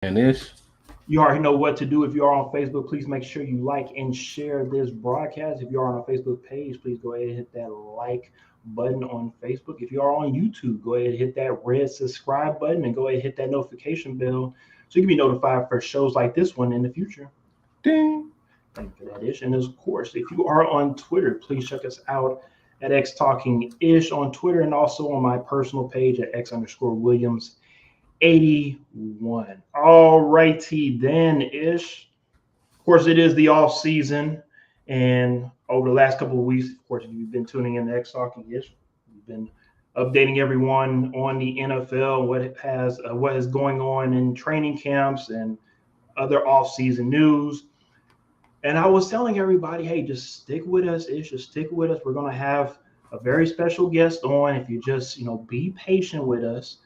And this, You already know what to do. If you are on Facebook, please make sure you like and share this broadcast. If you are on our Facebook page, please go ahead and hit that like button on Facebook. If you are on YouTube, go ahead and hit that red subscribe button and go ahead and hit that notification bell so you can be notified for shows like this one in the future. ding. Thank you for that, Ish. And of course, if you are on Twitter, please check us out at X Talking Ish on Twitter and also on my personal page at X underscore Williams 81. All righty then, Ish. Of course, it is the off season, and over the last couple of weeks, of course, if you've been tuning in to X Talking Ish, we've been updating everyone on the NFL, what is going on in training camps and other off season news. And I was telling everybody, hey, just stick with us, Ish. Just stick with us. We're gonna have a very special guest on. If you just, be patient with us.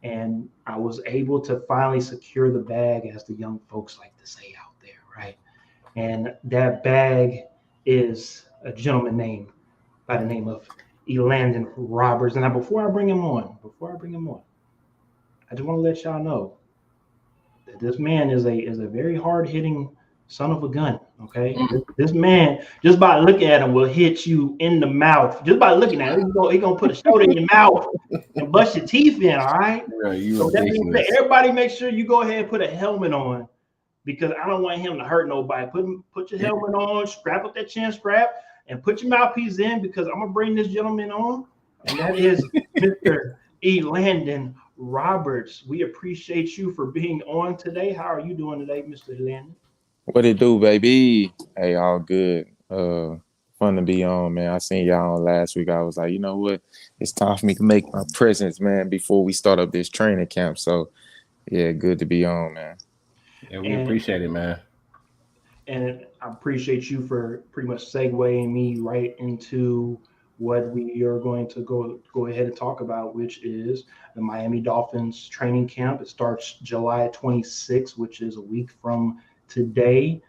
And I was able to finally secure the bag, as the young folks like to say out there, right? And that bag is a gentleman named by the name of Landon Roberts. And now, before I bring him on, I just want to let y'all know that this man is a very hard hitting son of a gun. Okay, this man, just by looking at him, will hit you in the mouth. Just by looking at him, he gonna put a shoulder in your mouth and bust your teeth in. All right. Bro, you So that being said, ridiculous. everybody make sure you go ahead and put a helmet on because I don't want him to hurt nobody. Put your helmet on, strap up that chin strap, and put your mouthpiece in because I'm gonna bring this gentleman on, and that is Mr. Landon Roberts. We appreciate you for being on today. How are you doing today, Mr. Landon? What it do, baby? Hey, all good. Fun to be on, man. I seen y'all on last week. I was like, you know what? It's time for me to make my presence, man, before we start up this training camp. So, yeah, good to be on, man. Yeah, we And appreciate it, man. and I appreciate you for pretty much segueing me right into what we are going to go ahead and talk about, which is the Miami Dolphins training camp. It starts July 26th, which is a week from today.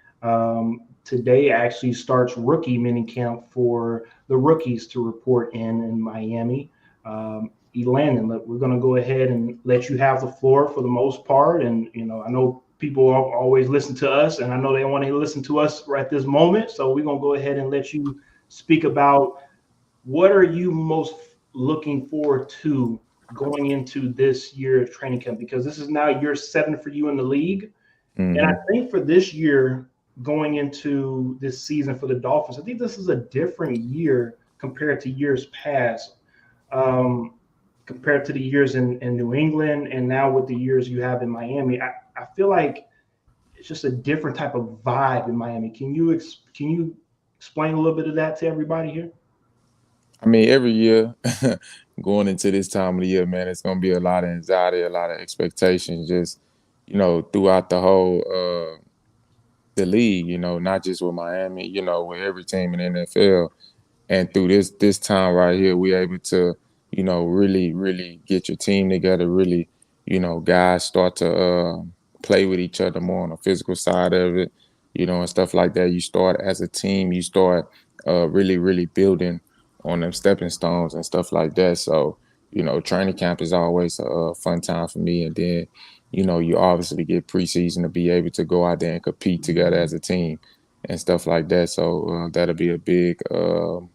Today actually starts rookie mini camp for the rookies to report in Miami. Landon, we're going to go ahead and let you have the floor for the most part. And, I know people always listen to us, and I know they want to listen to us right this moment. So we're going to go ahead and let you speak about what are you most looking forward to going into this year's training camp? Because this is now year 7 for you in the league. And I Hmm. think for this year, going into this season for the Dolphins, I think this is a different year compared to years past, um, compared to the years in New England, and now with the years you have in Miami. I feel like it's just a different type of vibe in Miami. Can you explain a little bit of that to everybody here? I mean, every year going into this time of the year, man, it's gonna be a lot of anxiety, a lot of expectations, just throughout the whole the league. Not just with Miami. With every team in the NFL. And through this time right here, we able to, really, really get your team together. Really, guys start to play with each other more on the physical side of it, and stuff like that. You start as a team. You start really, really building on them stepping stones and stuff like that. So, training camp is always a fun time for me. And then, you obviously get preseason to be able to go out there and compete together as a team and stuff like that. So that'll be a big what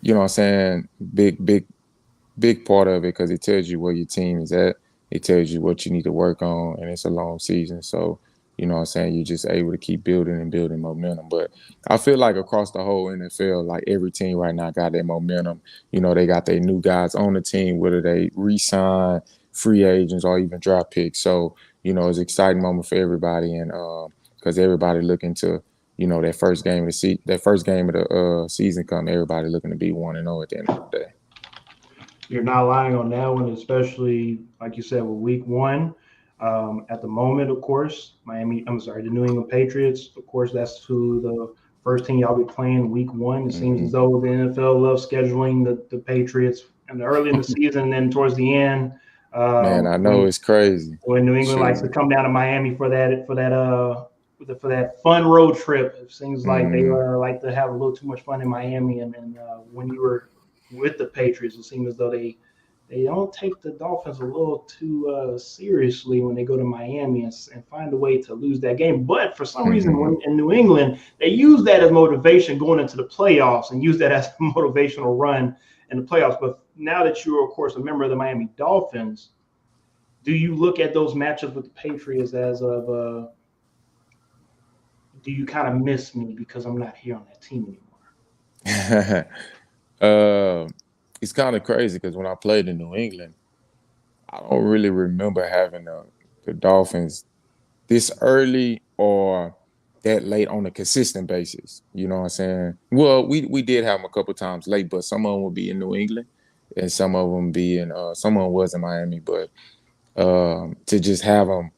I'm saying, big part of it because it tells you where your team is at. It tells you what you need to work on, and it's a long season. So, what I'm saying, you're just able to keep building and building momentum. But I feel like across the whole NFL, like every team right now got their momentum. They got their new guys on the team, whether they re-sign, free agents, or even draft picks. So, it's an exciting moment for everybody, and because everybody looking to that first game of the season come, everybody looking to be 1-0 at the end of the day. You're not lying on that one, especially like you said with Week One. At the moment, of course, the New England Patriots. Of course, that's who the first team y'all be playing Week One. It seems as Hmm. though the NFL loves scheduling the Patriots and early in the season, and then towards the end, Man, I know when it's crazy. New England likes Shoot. to come down to Miami for that fun road trip. It seems like they Mm, like to have a little too much fun in Miami, and when you were with the Patriots, it seemed as though they they don't take the Dolphins a little too seriously when they go to Miami and find a way to lose that game. But for some reason, when in New England, they use that as motivation going into the playoffs and use that as a motivational run in the playoffs. But now that you're, of course, a member of the Miami Dolphins, do you look at those matchups with the Patriots as of do you kind of miss me because I'm not here on that team anymore? It's kind of crazy because when I played in New England, I don't really remember having the Dolphins this early or that late on a consistent basis. You know what I'm saying? Well, we did have them a couple times late, but some of them would be in New England and some of them some of them was in Miami. But to just have them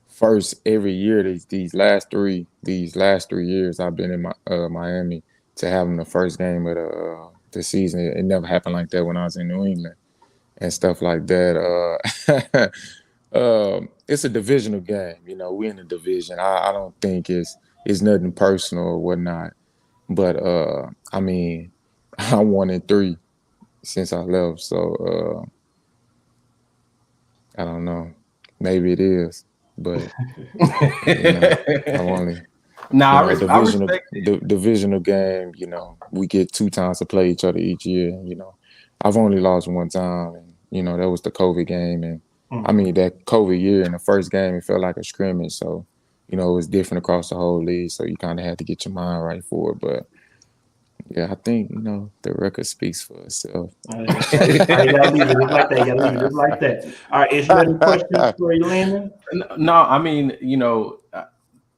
first every year, these last 3 years I've been in Miami, to have them the first game of the season, it never happened like that when I was in New England and stuff like that. It's a divisional game, you know. We're in a division. I don't think it's nothing personal or whatnot. But I mean, I'm 1-3 since I left, so I don't know. Maybe it is, but you know, I'm only. Nah, You know, I respect divisional game. You know, we get 2 times to play each other each year. You know, I've only lost 1 time, and you know that was the COVID game. And I mean that COVID year in the first game, it felt like a scrimmage. So, you know, it was different across the whole league. So you kind of had to get your mind right for it. But yeah, I think you know the record speaks for itself. You gotta leave it just like that. You gotta leave it just like that. All right, is you got any questions for you, Landon? No, I mean, you know,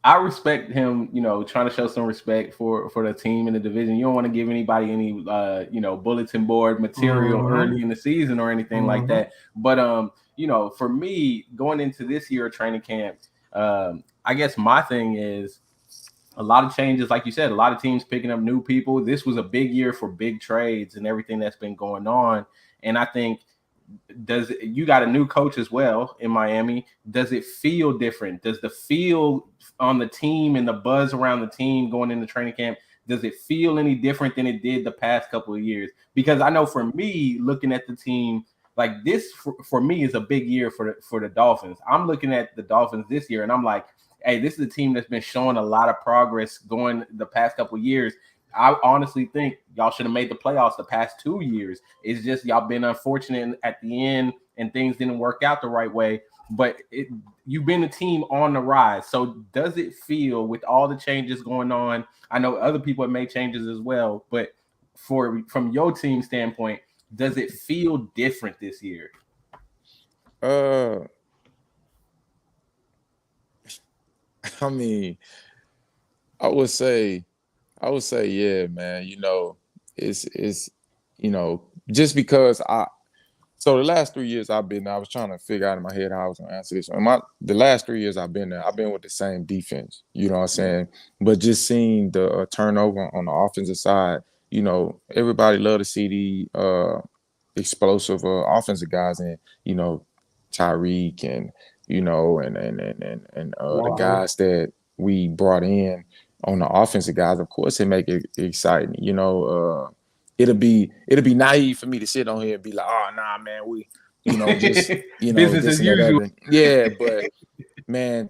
I respect him, you know, trying to show some respect for the team in the division. You don't want to give anybody any, you know, bulletin board material early in the season or anything like that. But, you know, for me, going into this year of training camp, I guess my thing is a lot of changes, like you said, a lot of teams picking up new people. This was a big year for big trades and everything that's been going on. And I think you got a new coach as well in Miami. Does it feel different? Does the feel on the team and the buzz around the team going into training camp, does it feel any different than it did the past couple of years? Because I know for me, looking at the team, like this for me is a big year for the Dolphins. I'm looking at the Dolphins this year and I'm like, hey, this is a team that's been showing a lot of progress going the past couple of years. I honestly think y'all should have made the playoffs the past 2 years. It's just y'all been unfortunate at the end and things didn't work out the right way. But you've been a team on the rise. So does it feel, with all the changes going on, I know other people have made changes as well, but from your team standpoint, does it feel different this year? I mean, I would say, yeah, man. You know, it's you know, just because so the last 3 years I've been there, I was trying to figure out in my head how I was gonna answer this. The last 3 years I've been there, I've been with the same defense. You know what I'm saying? But just seeing the turnover on the offensive side, you know, everybody love to see the explosive offensive guys, and you know, Tyreek and you know, and the guys that we brought in on the offensive guys. Of course, it make it exciting. You know, it'll be naive for me to sit on here and be like, oh nah, man, we, you know, just you know, business this as and that usual. other. Yeah, but man,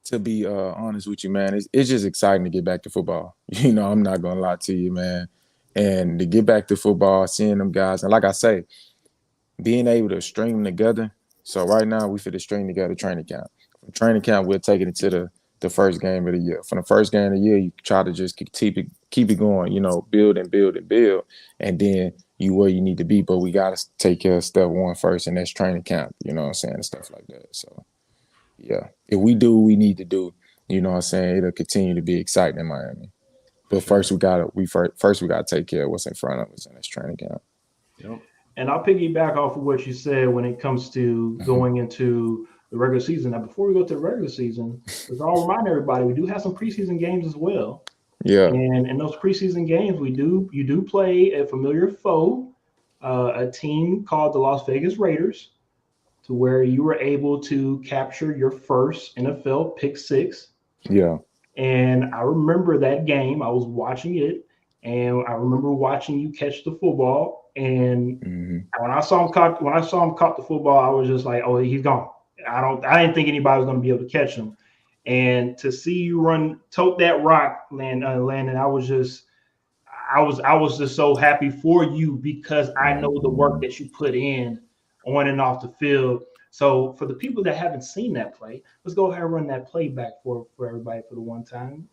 to be honest with you, man, it's just exciting to get back to football. You know, I'm not gonna lie to you, man. And to get back to football, seeing them guys, and like I say, being able to string them together. So right now we fit to string together training camp. From training camp, we'll take it into the first game of the year. From the first game of the year, you try to just keep it going, you know, build and build and build, and then you where you need to be. But we gotta take care of step 1 first, and that's training camp, you know what I'm saying, and stuff like that. So yeah. If we do what we need to do, you know what I'm saying, it'll continue to be exciting in Miami. But first we gotta take care of what's in front of us, and that's training camp. Yep. And I'll piggyback off of what you said when it comes to going into the regular season. Now, before we go to the regular season, I'll remind everybody we do have some preseason games as well. Yeah. And in those preseason games, you do play a familiar foe, a team called the Las Vegas Raiders, to where you were able to capture your first NFL pick six. Yeah. And I remember that game. I was watching it, and I remember watching you catch the football. And Mhm. when I saw him caught the football, I was just like, oh, he's gone. I didn't think anybody was going to be able to catch him. And to see you tote that rock, Landon, I was just so happy for you because I know the work that you put in on and off the field. So for the people that haven't seen that play, let's go ahead and run that play back for everybody for the one time.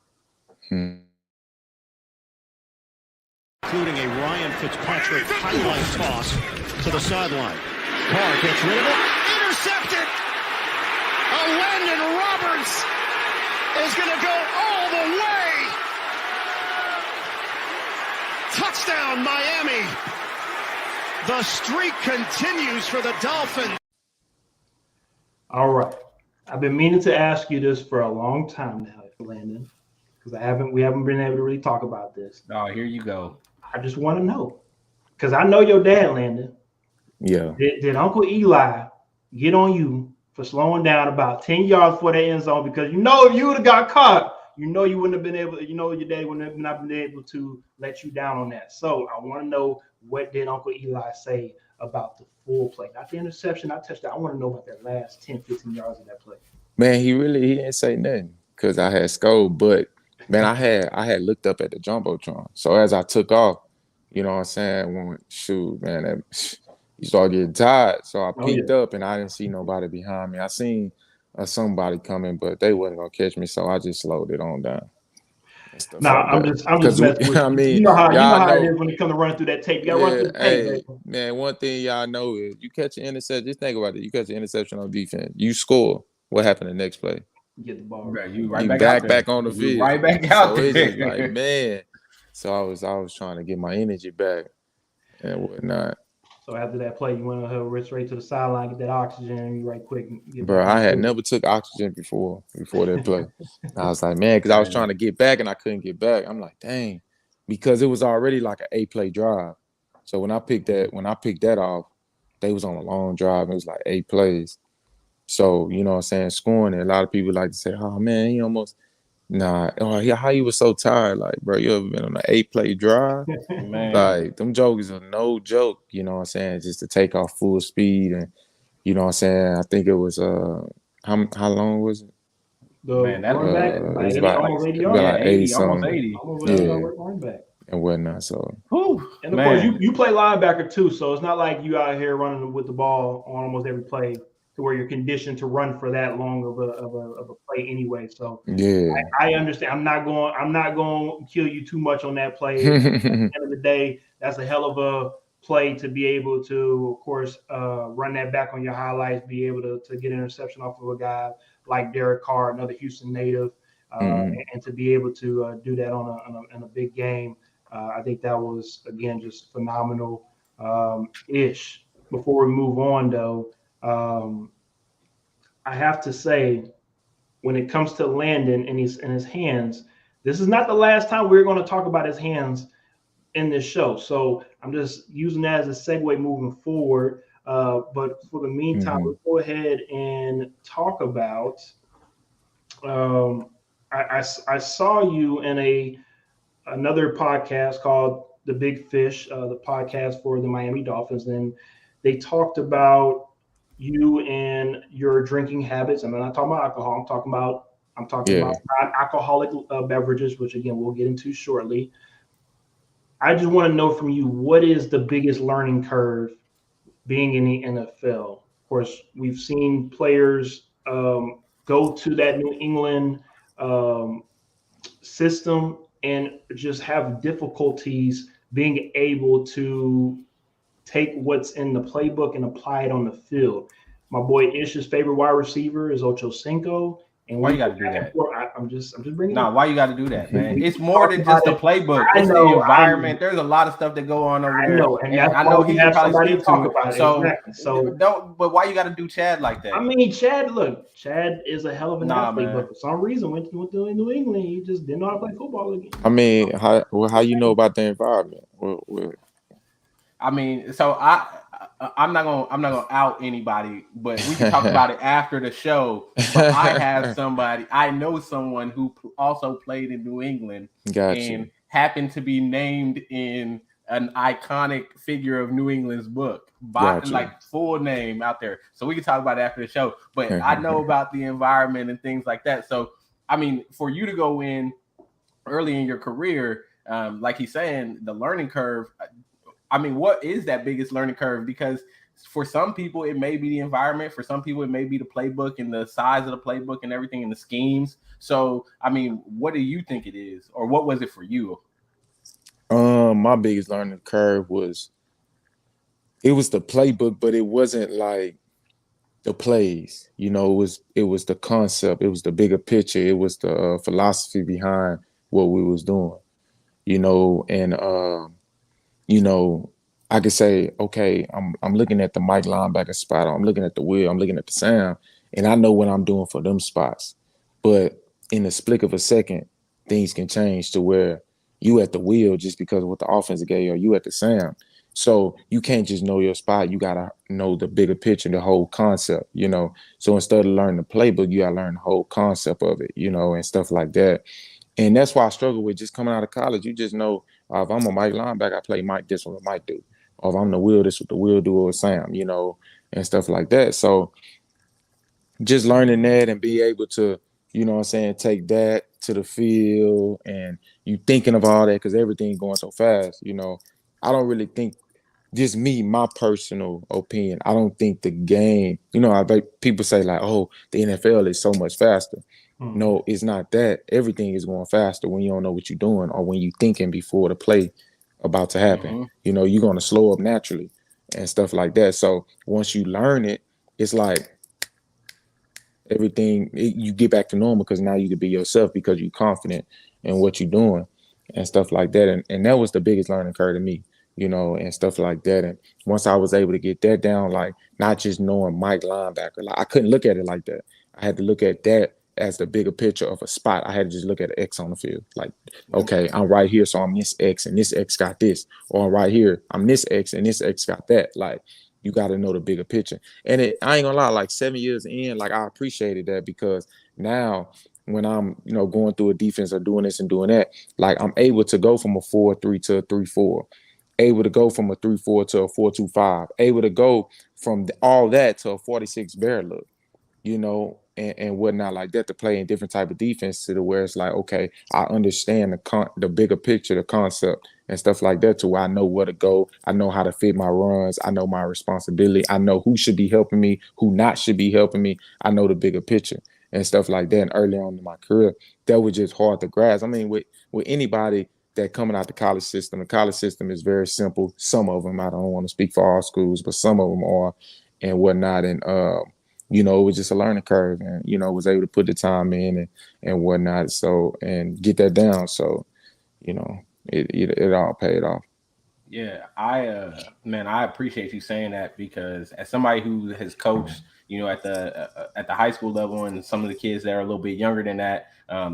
Including a Ryan Fitzpatrick highlight toss to the sideline. Carr gets rid of it. Intercepted! Landon Roberts is going to go all the way! Touchdown, Miami! The streak continues for the Dolphins. All right. I've been meaning to ask you this for a long time now, Landon, because we haven't been able to really talk about this. Oh, here you go. I just want to know, because I know your dad, Landon. Yeah. Did Uncle Eli get on you for slowing down about 10 yards for the end zone? Because if you would have got caught, you wouldn't have been able, your daddy wouldn't have not been able to let you down on that. So I want to know, what did Uncle Eli say about the full play? Not the interception, not touchdown. I want to know about that last 10, 15 yards of that play. Man, he didn't say nothing because I had scored, but man, I had looked up at the Jumbotron. So as I took off, you know what I'm saying, you start getting tired. So I peeked up and I didn't see nobody behind me. I seen somebody coming, but they wasn't gonna catch me, so I just slowed it on down. I'm just messing with you. I mean, you know how it is when it comes to running through that tape. You gotta run through the tape, man. One thing y'all know is you catch an interception. Just think about it. You catch an interception on defense. You score. What happened the next play? You get the ball. Right, you back on the field. Right back out there. It's just like, man. So I was trying to get my energy back and whatnot. So after that play, you went straight to the sideline, get that oxygen, right quick. Bro, I had never took oxygen before that play. I was like, man, because I was trying to get back and I couldn't get back. I'm like, dang, because it was already like an 8-play drive. So when I picked that off, they was on a long drive. It was like 8 plays. So, you know what I'm saying, scoring it. A lot of people like to say, oh, man, he almost – nah. Oh, how you was so tired? Like, bro, you ever been on an 8-play drive? Man. Like, them jokers are no joke, you know what I'm saying, just to take off full speed. And, you know what I'm saying, I think it was how long was it? It was about 80 something. Yeah. And whatnot. So, and of course, you play linebacker too, so it's not like you out here running with the ball on almost every play to where you're conditioned to run for that long of a play anyway. So yeah, I understand. I'm not going to kill you too much on that play. At the end of the day, that's a hell of a play to be able to, of course, run that back on your highlights, be able to get an interception off of a guy like Derek Carr, another Houston native, and to be able to do that on a big game. I think that was, again, just phenomenal ish. Before we move on, though, I have to say, when it comes to Landon and his hands, this is not the last time we're going to talk about his hands in this show. So I'm just using that as a segue moving forward. But for the meantime, let's go ahead and talk about. I saw you in another podcast called The Big Fish, the podcast for the Miami Dolphins, and they talked about you and your drinking habits. I'm not talking about alcohol. I'm talking about non-alcoholic beverages, which again we'll get into shortly. I just want to know from you, what is the biggest learning curve being in the NFL? Of course, we've seen players go to that New England system and just have difficulties being able to take what's in the playbook and apply it on the field. My boy Ish's favorite wide receiver is Ocho Cinco. And why you got to do that? I'm just bringing. Why you got to do that, man? It's more than just the playbook. It's the environment. There's a lot of stuff that go on over there. And I know he can probably talk about it. So but why you got to do Chad like that? I mean, Chad is a hell of an athlete, but for some reason went to New England, he just didn't know how to play football again. I mean, how you know about the environment? I mean, so I'm not gonna out anybody, but we can talk about it after the show. But I know someone who also played in New England and happened to be named in an iconic figure of New England's book, Gotcha. like full name out there. So we can talk about it after the show. But I know about the environment and things like that. So I mean, for you to go in early in your career, like he's saying, the learning curve. I mean, what is that biggest learning curve? Because for some people, it may be the environment. For some people, it may be the playbook and the size of the playbook and everything and the schemes. So, I mean, what do you think it is? Or what was it for you? My biggest learning curve was the playbook, but it wasn't like the plays. You know, it was the concept. It was the bigger picture. It was the philosophy behind what we was doing. You know, and you know, I could say, okay, I'm looking at the Mike linebacker spot, or I'm looking at the wheel, I'm looking at the sound, and I know what I'm doing for them spots. But in the split of a second, things can change to where you at the wheel just because of what the offense gave you, or you at the sound. So you can't just know your spot. You gotta know the bigger picture, the whole concept, you know. So instead of learning the playbook, you gotta learn the whole concept of it, you know, and stuff like that. And that's why I struggle with just coming out of college. You just know if I'm a Mike linebacker, I play Mike, this what Mike do. Or if I'm the wheel, this what the wheel do, or Sam, you know, and stuff like that. So just learning that and be able to, you know what I'm saying, take that to the field, and you thinking of all that because everything's going so fast, you know. I don't really think, just me, my personal opinion, I don't think the game, you know, people say like, oh, the NFL is so much faster. Mm-hmm. No, it's not that. Everything is going faster when you don't know what you're doing, or when you're thinking before the play about to happen. Mm-hmm. You know, you're going to slow up naturally and stuff like that. So once you learn it, it's like you get back to normal, because now you can be yourself because you're confident in what you're doing and stuff like that. And that was the biggest learning curve to me, you know, and stuff like that. And once I was able to get that down, like not just knowing Mike linebacker, like I couldn't look at it like that. I had to look at that as the bigger picture of a spot. I had to just look at an X on the field. Like, okay, I'm right here, so I'm this X, and this X got this. Or I'm right here, I'm this X, and this X got that. Like, you got to know the bigger picture. And I ain't gonna lie, like 7 years in, like I appreciated that, because now when I'm, you know, going through a defense or doing this and doing that, like I'm able to go from a 4-3 to a 3-4, able to go from a 3-4 to a 4-2-5, able to go from all that to a 46 bear look, you know, and whatnot like that, to play in different type of defense, to the where it's like, okay, I understand the bigger picture, the concept and stuff like that, to where I know where to go. I know how to fit my runs. I know my responsibility. I know who should be helping me, who not should be helping me. I know the bigger picture and stuff like that. And early on in my career, that was just hard to grasp. I mean, with anybody that coming out the college system is very simple. Some of them, I don't want to speak for all schools, but some of them are and whatnot. And you know, it was just a learning curve, and, you know, was able to put the time in and whatnot. So, and get that down. So, you know, it all paid off. Yeah, I appreciate you saying that, because as somebody who has coached, you know, at the high school level, and some of the kids that are a little bit younger than that,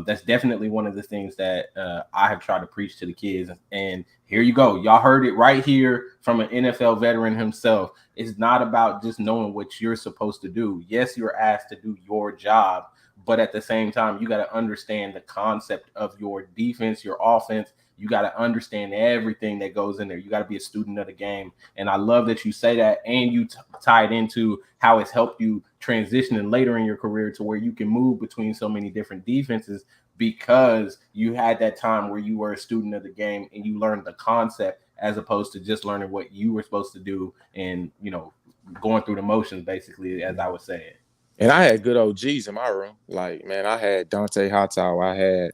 that's definitely one of the things that I have tried to preach to the kids. And here you go, y'all heard it right here from an NFL veteran himself. It's not about just knowing what you're supposed to do. Yes, you're asked to do your job, but at the same time, you got to understand the concept of your defense, your offense. You got to understand everything that goes in there. You got to be a student of the game. And I love that you say that, and you tie it into how it's helped you transitioning later in your career to where you can move between so many different defenses, because you had that time where you were a student of the game and you learned the concept, as opposed to just learning what you were supposed to do and, you know, going through the motions, basically, as I was saying. And I had good OGs in my room. Like, man, I had Dante Hightower. I had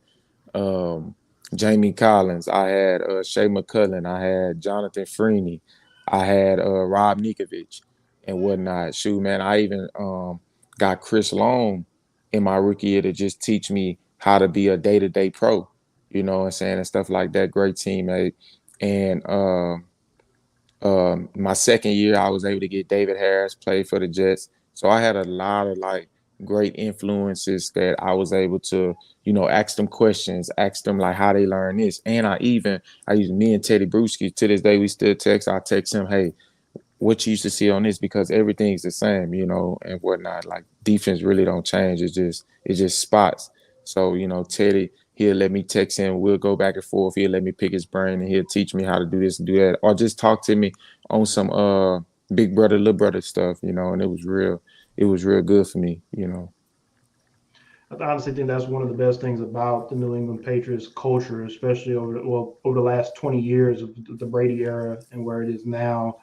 Jamie Collins. I had Shea McCullen. I had Jonathan Freeney. I had Rob Nikovich and whatnot. Shoot, man, I even got Chris Long in my rookie year to just teach me how to be a day-to-day pro, you know what I'm saying, and stuff like that. Great teammate. And my second year, I was able to get David Harris, play for the Jets. So I had a lot of like great influences that I was able to, you know, ask them questions, ask them like how they learn this. And I used me and Teddy Bruschi, to this day we still text. I text him, hey, what you used to see on this, because everything's the same, you know, and whatnot. Like defense really don't change. It's just spots. So, you know, Teddy, he'll let me text him. We'll go back and forth. He'll let me pick his brain, and he'll teach me how to do this and do that, or just talk to me on some big brother, little brother stuff, and it was real good for me, I honestly think that's one of the best things about the New England Patriots culture, especially over the last 20 years of the Brady era and where it is now.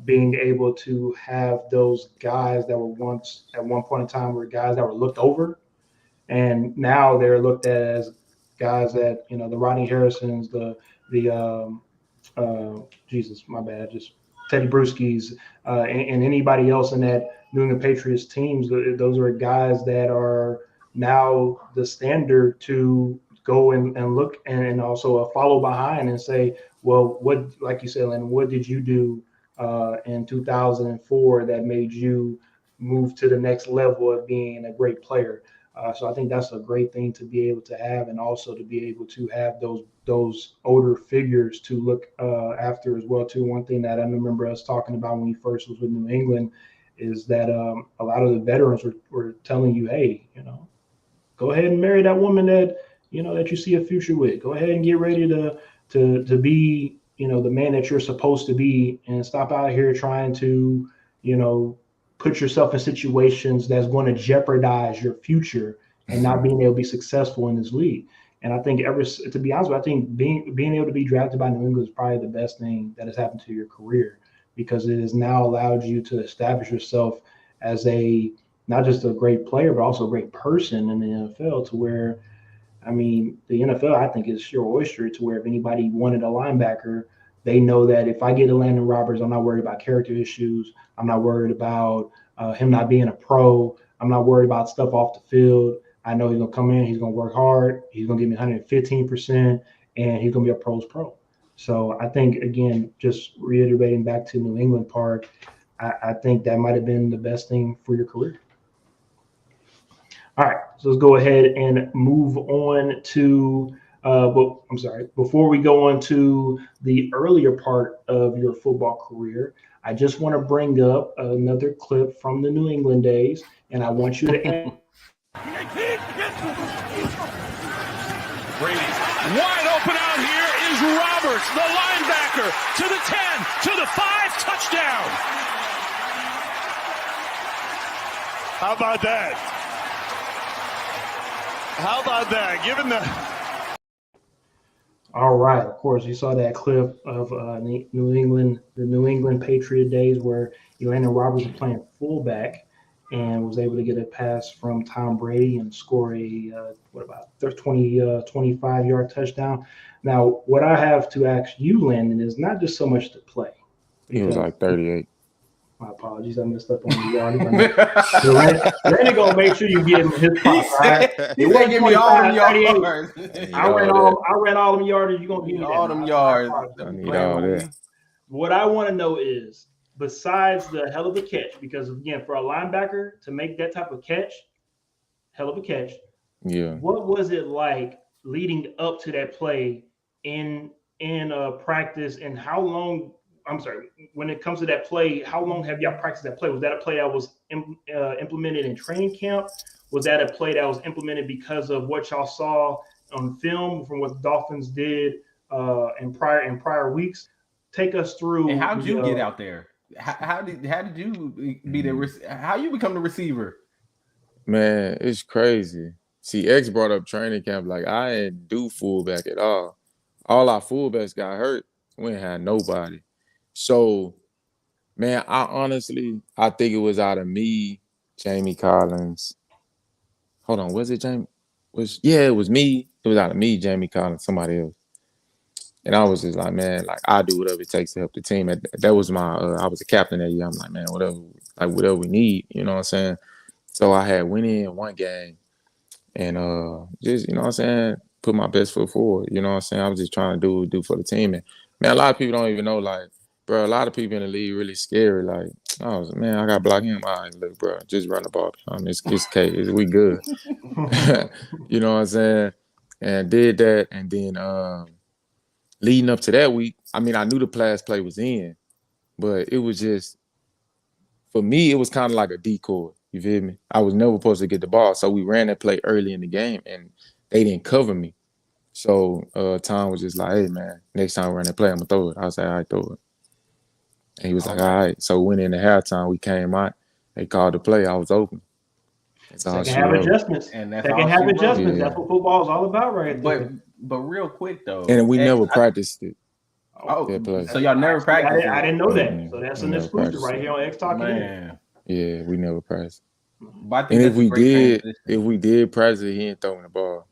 Being able to have those guys that were once at one point in time were guys that were looked over, and now they're looked at as guys that the Rodney Harrisons, Jesus, my bad, just Teddy Bruschi's, and anybody else in that New England Patriots teams. Those are guys that are now the standard to go and look and also follow behind and say, well, what, like you said, Landon, what did you do in 2004 that made you move to the next level of being a great player? So I think that's a great thing to be able to have, and also to be able to have those older figures to look after as well too. One thing that I remember us talking about when we first was with New England is that a lot of the veterans were telling you, hey, go ahead and marry that woman that that you see a future with. Go ahead and get ready to be the man that you're supposed to be, and stop out here trying to put yourself in situations that's going to jeopardize your future and not being able to be successful in this league. And I think to be honest with you, I think being able to be drafted by New England is probably the best thing that has happened to your career, because it has now allowed you to establish yourself as not just a great player, but also a great person in the NFL, to where, the NFL, I think, is your oyster, to where if anybody wanted a linebacker, they know that if I get a Landon Roberts, I'm not worried about character issues. I'm not worried about him not being a pro. I'm not worried about stuff off the field. I know he's going to come in, he's going to work hard, he's going to give me 115%, and he's going to be a pro's pro. So I think, again, just reiterating back to New England part, I think that might have been the best thing for your career. All right, so let's go ahead and move on to before we go on to the earlier part of your football career, I just want to bring up another clip from the New England days, and I want you to Brady wide open out here is Roberts, the linebacker, to the 10, to the 5, touchdown. How about that? How about that? Given the All right, of course, you saw that clip of the New England Patriot days where Landon Roberts was playing fullback and was able to get a pass from Tom Brady and score a 25-yard touchdown. Now, what I have to ask you, Landon, is not just so much the play. He was like 38. My apologies, I messed up on the yard. Landon gonna make sure you get him his props. All right, he said, "Give me all them yards." I ran all them yards. You gonna give me all them yards? I need all that. What I want to know is, besides the hell of a catch, because again, for a linebacker to make that type of catch, hell of a catch. Yeah. What was it like leading up to that play in practice, and how long? I'm sorry, when it comes to that play, how long have y'all practiced that play? Was that a play that was implemented in training camp? Was that a play that was implemented because of what y'all saw on film from what the Dolphins did in prior weeks? Take us through. And how did you get out there? How did you be how you become the receiver? Man, it's crazy. See, X brought up training camp. Like, I didn't do fullback at all. All our fullbacks got hurt. We didn't have nobody. So, man, I think it was out of me, Jamie Collins. Hold on, was it Jamie? It was me. It was out of me, Jamie Collins, somebody else. And I was just like, man, like, I'll do whatever it takes to help the team. That was my, I was a captain that year. I'm like, man, whatever we need, you know what I'm saying? So I had went in one game and just, you know what I'm saying, put my best foot forward. You know what I'm saying? I was just trying to do for the team. And, man, a lot of people don't even know, like, bro, a lot of people in the league really scary. Like, I was, man, I got to block him. All right, look, bro, just run the ball. It's okay. We good. You know what I'm saying? And did that. And then leading up to that week, I mean, I knew the pass play was in, but it was just, for me, it was kind of like a decoy. You feel me? I was never supposed to get the ball. So we ran that play early in the game, and they didn't cover me. So Tom was just like, hey, man, next time we're in that play, I'm going to throw it. I was like, all right, throw it. And he was like, all right. So when in the halftime, we came out. They called the play. I was open. That's all Second she half wrote. adjustments. And that's Second all half she wrote. adjustments. Yeah. That's what football is all about right there. But real quick though, And we never practiced it. Oh, that play. so y'all never practiced I it? didn't know that. So that's We an never exclusive practiced right it. here on X Talking. Man, Yeah, we never practiced. but I think And that's a great transition. if we did practice it, he didn't throw me the ball.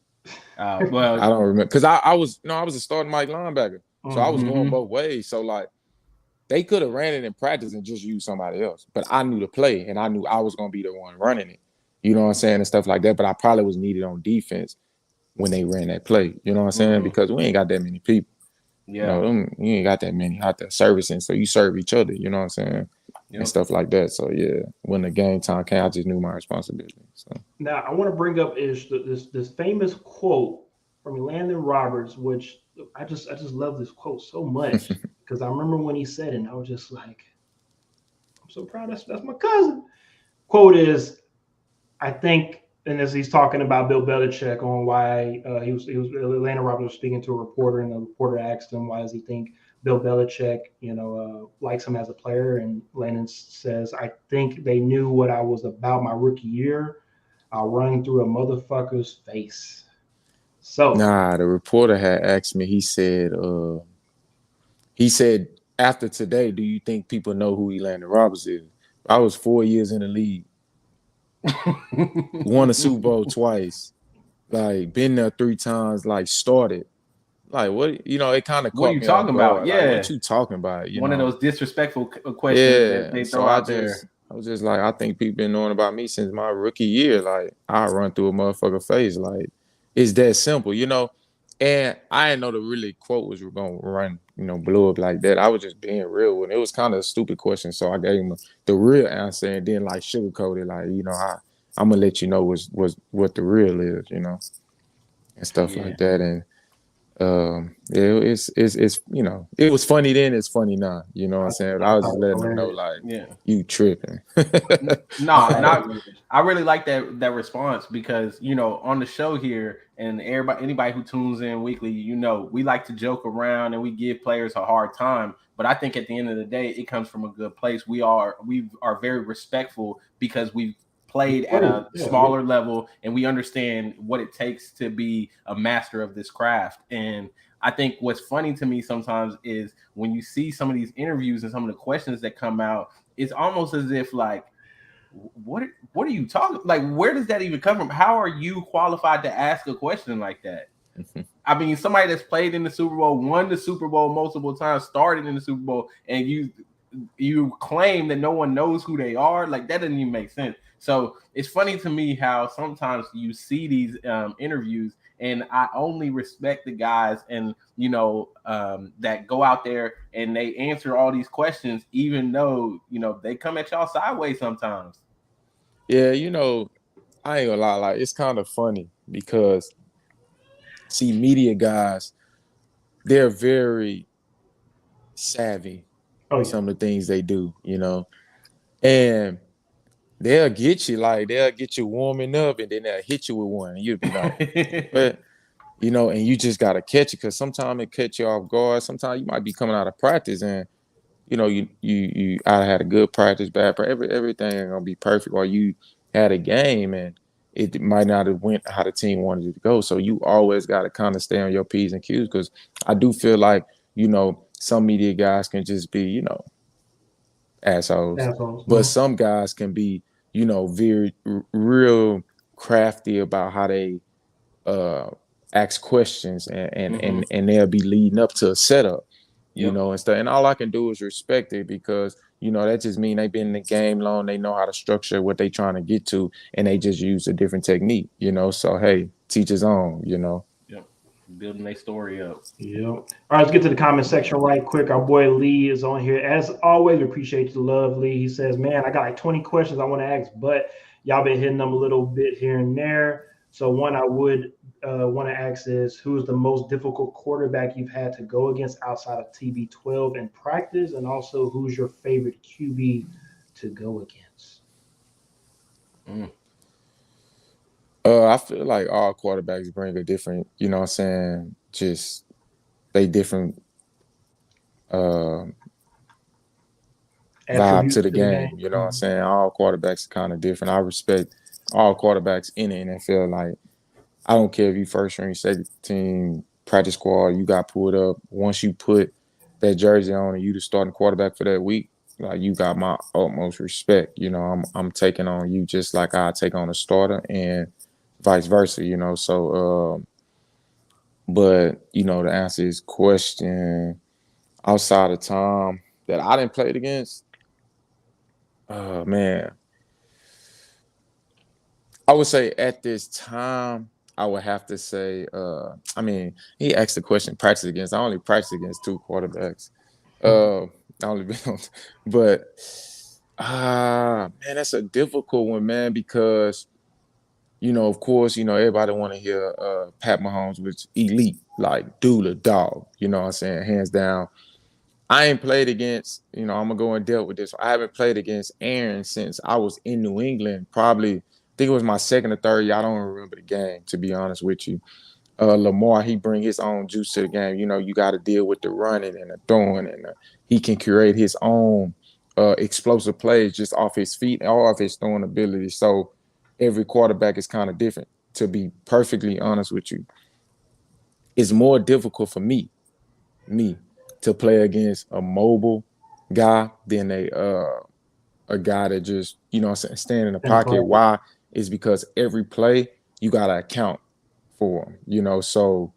Well, I don't remember because I was a starting Mike linebacker, so I was going Mhm. both ways. So like they could have ran it in practice and just used somebody else, but I knew the play and I knew I was going to be the one running it. You know what I'm saying, and stuff like that. But I probably was needed on defense when they ran that play. You know what I'm saying, because we ain't got that many people. Yeah, You ain't got that many out there servicing, so you serve each other. You know what I'm saying, and stuff like that. So yeah, when the game time came, I just knew my responsibility. So now I want to bring up is this famous quote from Landon Roberts, which I just love this quote so much because I remember when he said it, and I was just like, I'm so proud. That's my cousin. Quote is, I think, and as he's talking about Bill Belichick on why he was Landon Roberts was speaking to a reporter, and the reporter asked him why does he think Bill Belichick likes him as a player, and Landon says, I think they knew what I was about my rookie year. I'll run through a motherfucker's face. So nah, the reporter had asked me. He said after today, do you think people know who Landon Roberts is? I was 4 years in the league, won a Super Bowl twice, like been there 3 times, like started. Like what it kind of what are caught you me off talking about? guard. Like Yeah, what you talking about? one of those disrespectful questions that Yeah. they So throw out there. I was just like, I think people been knowing about me since my rookie year. Like I run through a motherfucker face. Like it's that simple, And I didn't know the really quote was gonna run, blow up like that. I was just being real, and it was kind of a stupid question, so I gave him the real answer, and then like sugarcoated, like I'm gonna let you know was what the real is, and stuff like that, and it's it was funny then, it's funny now, you know what I'm saying? I was just letting them know like you tripping. I really like that response because on the show here and anybody who tunes in weekly, we like to joke around and we give players a hard time, but I think at the end of the day it comes from a good place. We are very respectful because we've played at a smaller level and we understand what it takes to be a master of this craft. And I think what's funny to me sometimes is when you see some of these interviews and some of the questions that come out, it's almost as if like, what are you talking? Like, where does that even come from? How are you qualified to ask a question like that? I mean, somebody that's played in the Super Bowl, won the Super Bowl multiple times, started in the Super Bowl, and you claim that no one knows who they are. Like that doesn't even make sense. So it's funny to me how sometimes you see these interviews, and I only respect the guys and that go out there and they answer all these questions, even though they come at y'all sideways sometimes. Yeah, I ain't gonna lie, like it's kind of funny because see, media guys, they're very savvy in some of the things they do, and they'll get you warming up and then they'll hit you with one and you'll be like, but and you just gotta catch it because sometimes it catch you off guard. Sometimes you might be coming out of practice and you I had a good practice, bad practice, everything ain't gonna be perfect, or you had a game and it might not have went how the team wanted it to go. So you always got to kind of stay on your P's and Q's because I do feel like, some media guys can just be, assholes. But some guys can be, very real crafty about how they ask questions and they'll be leading up to a setup, and stuff. And all I can do is respect it because that just means they've been in the game long, they know how to structure what they trying to get to, and they just use a different technique, so hey, teach his own, building their story up. All right, let's get to the comment section right quick. Our boy Lee is on here. As always, we appreciate the love, Lee. He says, man, I got like 20 questions I want to ask, but y'all been hitting them a little bit here and there. So one I would want to ask is, who's the most difficult quarterback you've had to go against outside of TB12 in practice? And also, who's your favorite QB to go against? I feel like all quarterbacks bring a different, you know what I'm saying, just they different uh, vibe Attributes to the to the game. game. You know what I'm saying? All quarterbacks are kind of different. I respect all quarterbacks in the NFL. Like, I don't care if you first string, second team, practice squad, you got pulled up. Once you put that jersey on and you the starting quarterback for that week, like you got my utmost respect. You know, I'm taking on you just like I take on a starter and vice versa, you know. So but you know, to answer his question, outside of Tom that I didn't play it against, man, I would say at this time, I would have to say, I mean, he asked the question practice against. I only practice against 2 quarterbacks. I only been on, but man, that's a difficult one, man, because you know, of course, you know, everybody want to hear Pat Mahomes, which elite, like dude, a dog. You know what I'm saying? Hands down. I ain't played against, you know, I'm gonna go and deal with this. I haven't played against Aaron since I was in New England. Probably, I think it was my second or third year. I don't remember the game, to be honest with you. Lamar, he bring his own juice to the game. You know, you got to deal with the running and the throwing, and he can create his own explosive plays just off his feet or off his throwing ability. So every quarterback is kind of different. To be perfectly honest with you, it's more difficult for me to play against a mobile guy than a guy that just, you know what I'm saying, stand in the pocket. Why? Is because every play you gotta account for him, you know, so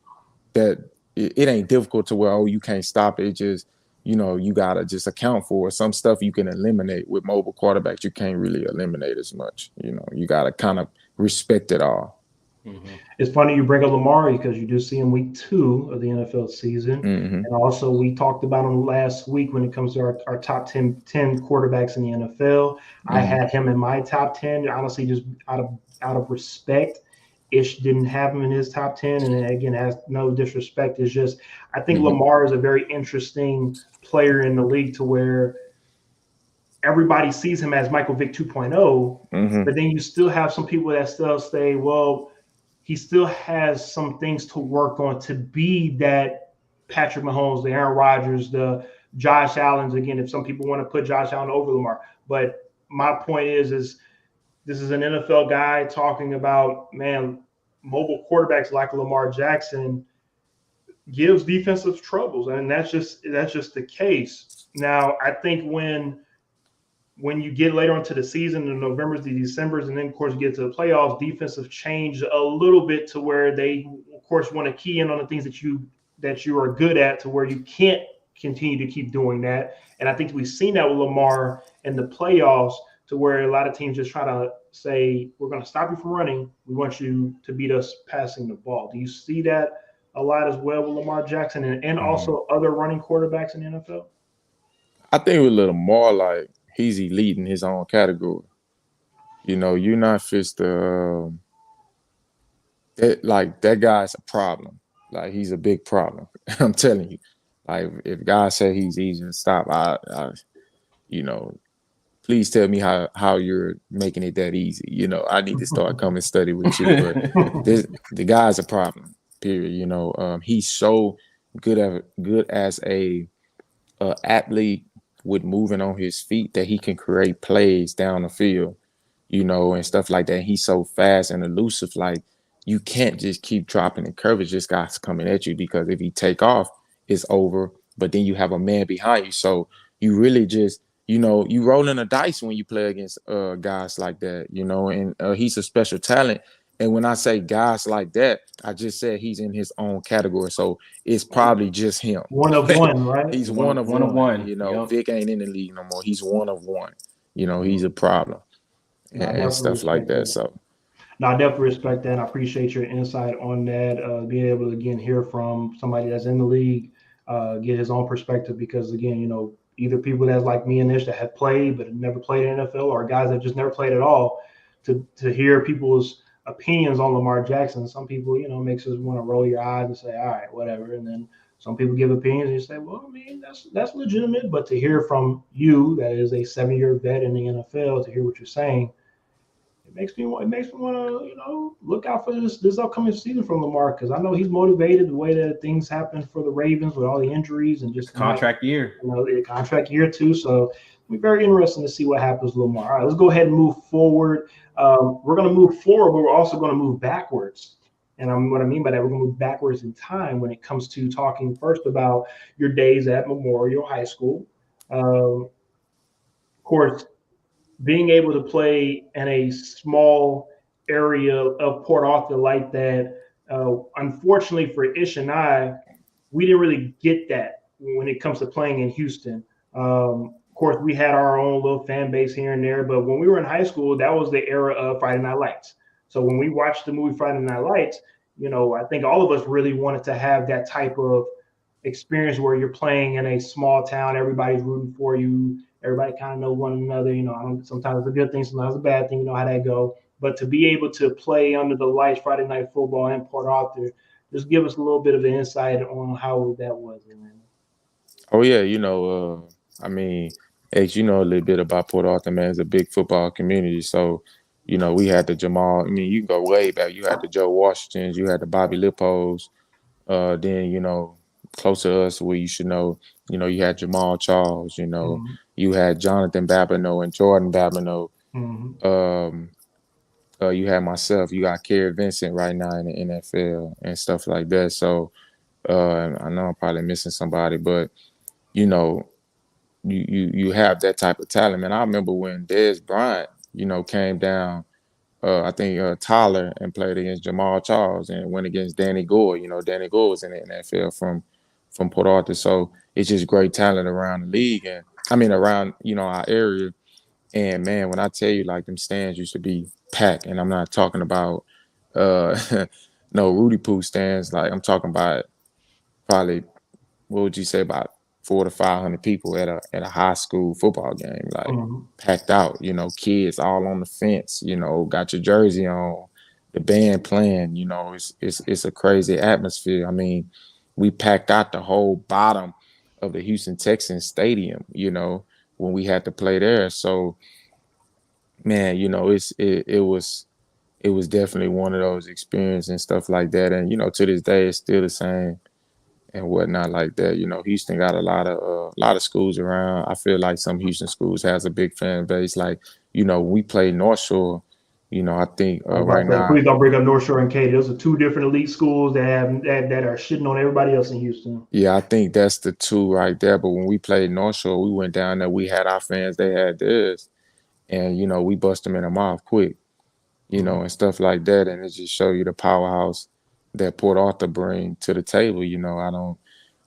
that it ain't difficult to where, oh, you can't stop it. It just, you know, you gotta just account for it. Some stuff you can eliminate with mobile quarterbacks. You can't really eliminate as much. You know, you gotta kind of respect it all. Mm-hmm. It's funny you bring up Lamar because you do see him week 2 of the NFL season. Mm-hmm. And also we talked about him last week when it comes to our top 10 quarterbacks in the NFL. Mm-hmm. I had him in my top 10, honestly, just out of respect. Ish didn't have him in his top 10. And again, has no disrespect. It's just, I think Lamar is a very interesting player in the league to where everybody sees him as Michael Vick 2.0, but then you still have some people that still say, well, he still has some things to work on to be that Patrick Mahomes, the Aaron Rodgers, the Josh Allen's. Again, if some people want to put Josh Allen over Lamar. But my point is this is an NFL guy talking about, man, mobile quarterbacks like Lamar Jackson gives defensive troubles. And that's just the case. Now, I think when you get later into the season, the Novembers, the Decembers, and then of course you get to the playoffs, defensive change a little bit to where they, of course, want to key in on the things that you are good at, to where you can't continue to keep doing that. And I think we've seen that with Lamar in the playoffs, to where a lot of teams just try to say, we're going to stop you from running. We want you to beat us passing the ball. Do you see that a lot as well with Lamar Jackson and also other running quarterbacks in the NFL? I think with a little more like he's elite in his own category. You know, you're not just that guy's a problem. Like, he's a big problem. I'm telling you. Like, if guys say he's easy to stop, I you know, please tell me how you're making it that easy. You know, I need to start coming study with you. But the guy's a problem. Period. You know, he's so good as a athlete with moving on his feet that he can create plays down the field, you know, and stuff like that. He's so fast and elusive. Like, you can't just keep dropping the coverage. This guy's coming at you, because if he take off, it's over. But then you have a man behind you. So you really just, you know, you rolling the dice when you play against guys like that, you know, and he's a special talent. And when I say guys like that, I just said he's in his own category. So it's probably just him. One of one, right? He's one of one. You know, yep. Vic ain't in the league no more. He's one of one. You know, he's a problem and stuff like that. So, no, I definitely respect that. And I appreciate your insight on that. Being able to, again, hear from somebody that's in the league, get his own perspective, because, again, you know, either people that's like me and Ish that have played but never played in NFL, or guys that just never played at all, to hear people's opinions on Lamar Jackson. Some people, you know, makes us want to roll your eyes and say, all right, whatever. And then some people give opinions and you say, well, I mean, that's legitimate. But to hear from you, that is a 7-year vet in the NFL, to hear what you're saying, makes me want to look out for this upcoming season from Lamar, because I know he's motivated the way that things happen for the Ravens with all the injuries and just Contract year. the contract year too. So it'll be very interesting to see what happens with Lamar. All right, let's go ahead and move forward. We're going to move forward, but we're also going to move backwards. And what I mean by that, we're going to move backwards in time when it comes to talking first about your days at Memorial High School. Of course, being able to play in a small area of Port Arthur like that, unfortunately for Ish and I, we didn't really get that when it comes to playing in Houston. Of course, we had our own little fan base here and there, but when we were in high school, that was the era of Friday Night Lights. So when we watched the movie Friday Night Lights, I think all of us really wanted to have that type of experience where you're playing in a small town, everybody's rooting for you, everybody kind of know one another. Sometimes it's a good thing, sometimes it's a bad thing, how that go. But to be able to play under the lights Friday Night Football in Port Arthur, just give us a little bit of an insight on how that was. Oh yeah, I mean, X, a little bit about Port Arthur, man. It's a big football community. So, we had the Jamal. I mean, you can go way back. You had the Joe Washingtons, you had the Bobby Lippos. Then, close to us, where you should know, you had Jamal Charles, you had Jonathan Babineau and Jordan Babineau. You had myself. You got Kerry Vincent right now in the NFL and stuff like that. So, I know I'm probably missing somebody, but you have that type of talent, man. I remember when Dez Bryant, came down, I think Tyler, and played against Jamal Charles and went against Danny Gore. Danny Gore was in the NFL from Port Arthur. So it's just great talent around the league and around, our area. And man, when I tell you, like, them stands used to be packed, and I'm not talking about no Rudy Poo stands. Like, I'm talking about probably, what would you say, about 400 to 500 people at a high school football game, like packed out, kids all on the fence, got your jersey on, the band playing, it's a crazy atmosphere. I mean, we packed out the whole bottom of the Houston Texans stadium, when we had to play there. So, man, it was definitely one of those experiences and stuff like that. And, to this day, it's still the same and whatnot like that. Houston got a lot of schools around. I feel like some Houston schools has a big fan base. Like, we play North Shore. I think right now. Please don't bring up North Shore and Katy. Those are two different elite schools that are shitting on everybody else in Houston. Yeah, I think that's the two right there. But when we played North Shore, we went down there. We had our fans. They had theirs, and we bust them in the mouth quick, and stuff like that. And it just show you the powerhouse that Port Arthur bring to the table.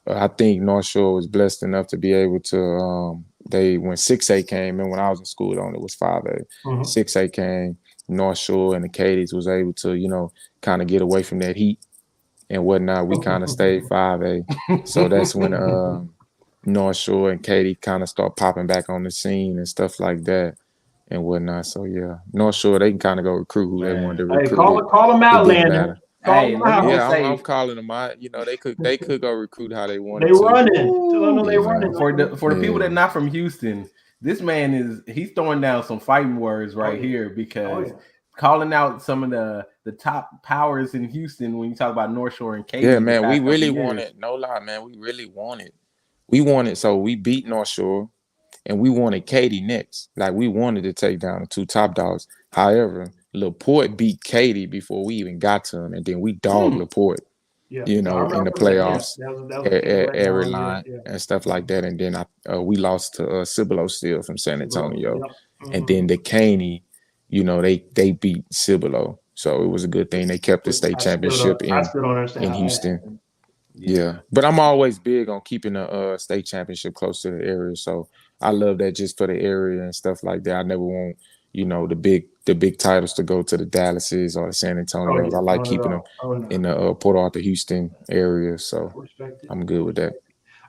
I think North Shore was blessed enough to be able to, when 6A came in, when I was in school, it was 5A. 6A came, North Shore and the Katys was able to, kind of get away from that heat and whatnot. We kind of stayed 5A. So that's when North Shore and Katy kind of start popping back on the scene and stuff like that and whatnot. So, yeah, North Shore, they can kind of go recruit who they wanted to recruit. Hey, call them out, Landon. I'm calling them out. They could go recruit how they want. They running. For the people that are not from Houston, this man he's throwing down some fighting words here, because calling out some of the top powers in Houston when you talk about North Shore and Katy. Yeah, man, we really want it. No lie, man, we really want it. We want it, so we beat North Shore, and we wanted Katy next. Like, we wanted to take down the two top dogs. However, LaPorte beat Katy before we even got to him, and then we dogged LaPorte, in the playoffs, every line and stuff like that. And then we lost to Cibolo still from San Antonio, and then the Caney, they beat Cibolo, so it was a good thing they kept the state championship in Houston. Yeah, but I'm always big on keeping the state championship close to the area, so I love that just for the area and stuff like that. I never want the big titles to go to the Dallases or the San Antonios. I like keeping them in the Port Arthur, Houston area. So I'm good with that.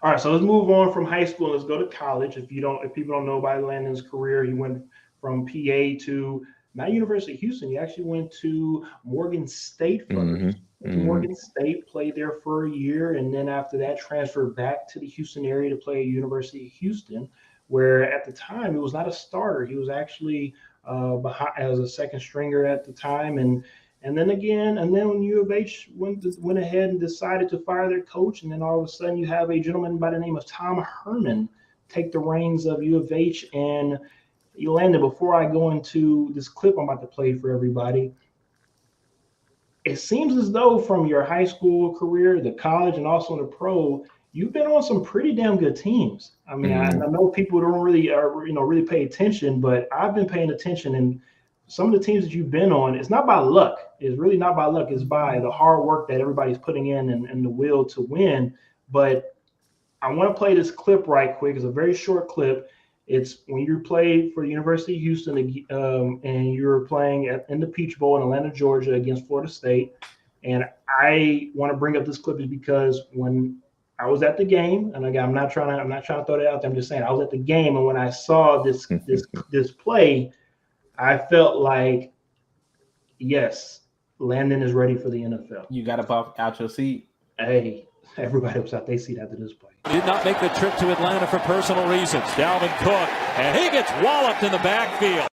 All right, so let's move on from high school. Let's go to college. If people don't know about Landon's career, he went from PA to not University of Houston. He actually went to Morgan State first. Morgan State, played there for a year, and then after that transferred back to the Houston area to play at University of Houston, where at the time he was not a starter. He was actually behind as a second stringer at the time, and then when U of H went ahead and decided to fire their coach, and then all of a sudden you have a gentleman by the name of Tom Herman take the reins of U of H. And Landon, before I go into this clip I'm about to play for everybody, it seems as though from your high school career, the college, and also the pro, you've been on some pretty damn good teams. I mean, I know people don't really pay attention, but I've been paying attention, and some of the teams that you've been on, it's not by luck. It's really not by luck. It's by the hard work that everybody's putting in and the will to win. But I want to play this clip right quick. It's a very short clip. It's when you play for the University of Houston and you're playing in the Peach Bowl in Atlanta, Georgia against Florida State. And I want to bring up this clip is because when I was at the game, and again, I'm not trying to throw that out there. I'm just saying I was at the game, and when I saw this play, I felt like, yes, Landon is ready for the NFL. You got to pop out your seat. Hey, everybody was out their seat after this play. Did not make the trip to Atlanta for personal reasons. Dalvin Cook, and he gets walloped in the backfield.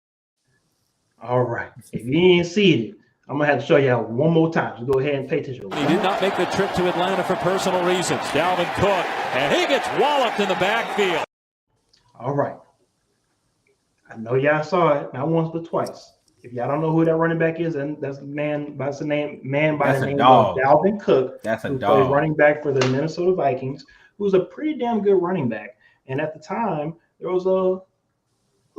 All right. If you didn't see it, I'm going to have to show you out one more time. So go ahead and pay attention. He did not make the trip to Atlanta for personal reasons. Dalvin Cook, and he gets walloped in the backfield. All right. I know y'all saw it not once but twice. If y'all don't know who that running back is, and that's the man by the name of Dalvin Cook. That's a who dog. Plays running back for the Minnesota Vikings, who's a pretty damn good running back. And at the time, there was a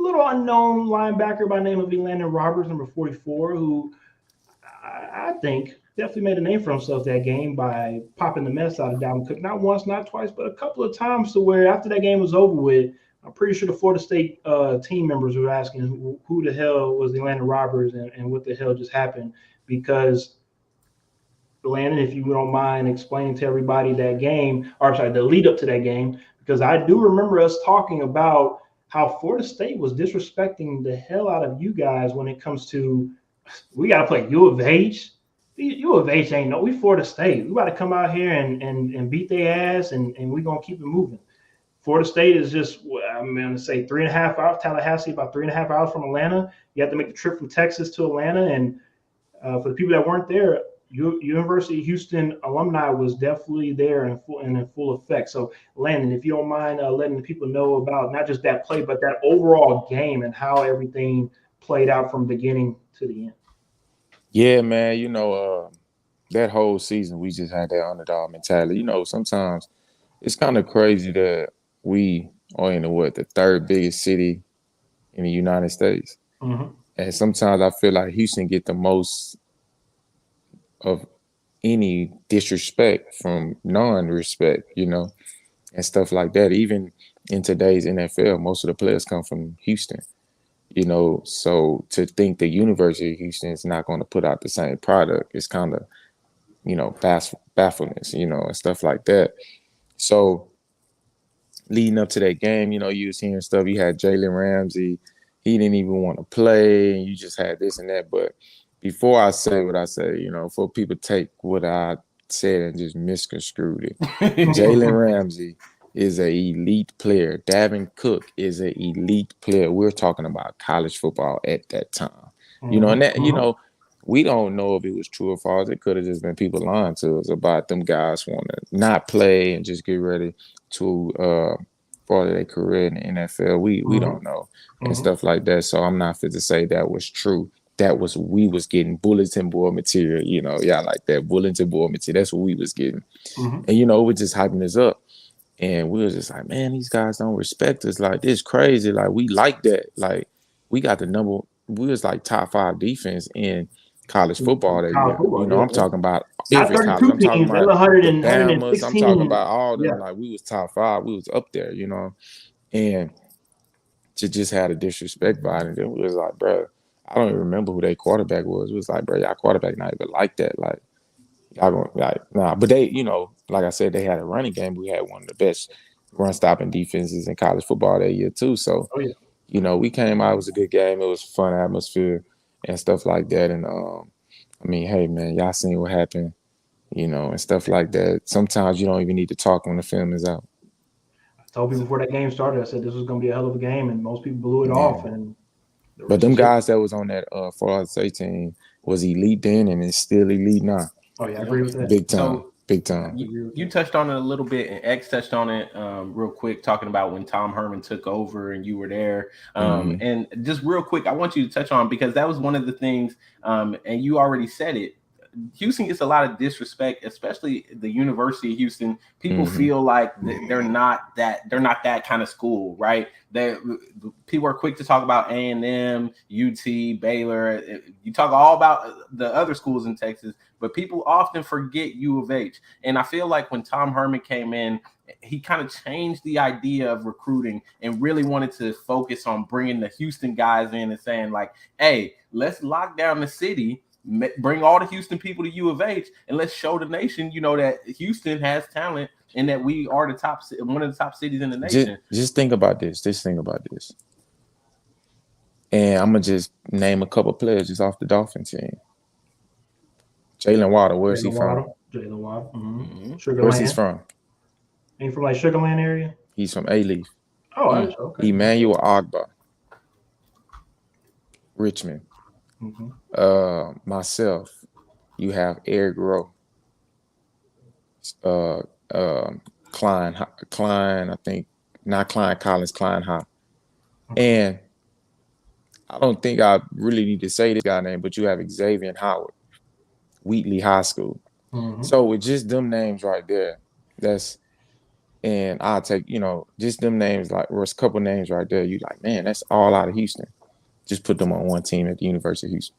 little unknown linebacker by the name of Landon Roberts, number 44, who I think definitely made a name for himself that game by popping the mess out of Dalvin Cook. Not once, not twice, but a couple of times to where after that game was over with, I'm pretty sure the Florida State team members were asking who the hell was the Landon Roberts and what the hell just happened. Because, Landon, if you don't mind explaining to everybody that game, or sorry, the lead up to that game, because I do remember us talking about how Florida State was disrespecting the hell out of you guys when it comes to, we got to play U of H. U of H ain't we Florida State. We got to come out here and beat their ass, and we're going to keep it moving. Florida State is just, I'm going to say 3.5 hours. Tallahassee, about 3.5 hours from Atlanta. You have to make the trip from Texas to Atlanta. And for the people that weren't there, University of Houston alumni was definitely there and in full effect. So, Landon, if you don't mind letting the people know about not just that play, but that overall game and how everything played out from beginning to the end. Yeah, man. That whole season, we just had that underdog mentality. Sometimes it's kind of crazy that we are in the third biggest city in the United States. Mm-hmm. And sometimes I feel like Houston get the most of any disrespect from non-respect, and stuff like that. Even in today's NFL, most of the players come from Houston, so to think the University of Houston is not going to put out the same product is kind of, baffleness, and stuff like that. So leading up to that game, you was hearing stuff. You had Jalen Ramsey. He didn't even want to play. And you just had this and that. But before I say what I say, for people take what I said and just misconstrued it, Jalen Ramsey is an elite player. Dalvin Cook is an elite player. We're talking about college football at that time. And that, we don't know if it was true or false. It could have just been people lying to us about them guys want to not play and just get ready to further their career in the NFL. We don't know and stuff like that. So I'm not fit to say that was true. We was getting bulletin board material, y'all like that bulletin board material. That's what we was getting. And, we're just hyping this up. And we was just like, man, these guys don't respect us. Like, this crazy. Like, we like that. Like, we got we was like top 5 defense in college football that year. I'm talking about every college. I'm talking about Bama's. I'm talking about all them. Like, we was top 5. We was up there, and to just had a disrespect by it. And then we was like, bro, I don't even remember who their quarterback was. It was like, bro, y'all quarterback not even like that. Like, y'all going like, nah. But they, like I said, they had a running game. We had one of the best run-stopping defenses in college football that year too. So, we came out. It was a good game. It was a fun atmosphere and stuff like that. And hey, man, y'all seen what happened, and stuff like that. Sometimes you don't even need to talk when the film is out. I told people before that game started, I said this was going to be a hell of a game, and most people blew it off. And But them guys that was on that Florida State team was elite then and it's still elite now. Oh yeah, I agree with that. Big time. So, Big time. You touched on it a little bit, and X touched on it real quick, talking about when Tom Herman took over and you were there. And just real quick, I want you to touch on, because that was one of the things, and you already said it. Houston gets a lot of disrespect, especially the University of Houston. People feel like they're not that kind of school, right? People are quick to talk about A&M, UT, Baylor. You talk all about the other schools in Texas, but people often forget U of H. And I feel like when Tom Herman came in, he kind of changed the idea of recruiting and really wanted to focus on bringing the Houston guys in and saying like, hey, let's lock down the city, bring all the Houston people to U of H, and let's show the nation, that Houston has talent and that we are one of the top cities in the nation. Just think about this. And I'm going to just name a couple players just off the Dolphins team. Jalen Waddle, where's he from? Jalen Waddle. Where's he from? Ain't he from like Sugarland area? He's from A-Leaf. Oh, okay. Emmanuel Ogba. Richmond. Myself, you have Eric Rowe, Klein, I think, not Klein Collins, Klein Hop. And I don't think I really need to say this guy's name, but you have Xavier Howard, Wheatley High School. So with just them names right there, and I'll take, just them names, like, or a couple names right there, you like, man, that's all out of Houston. Just put them on one team at the University of Houston.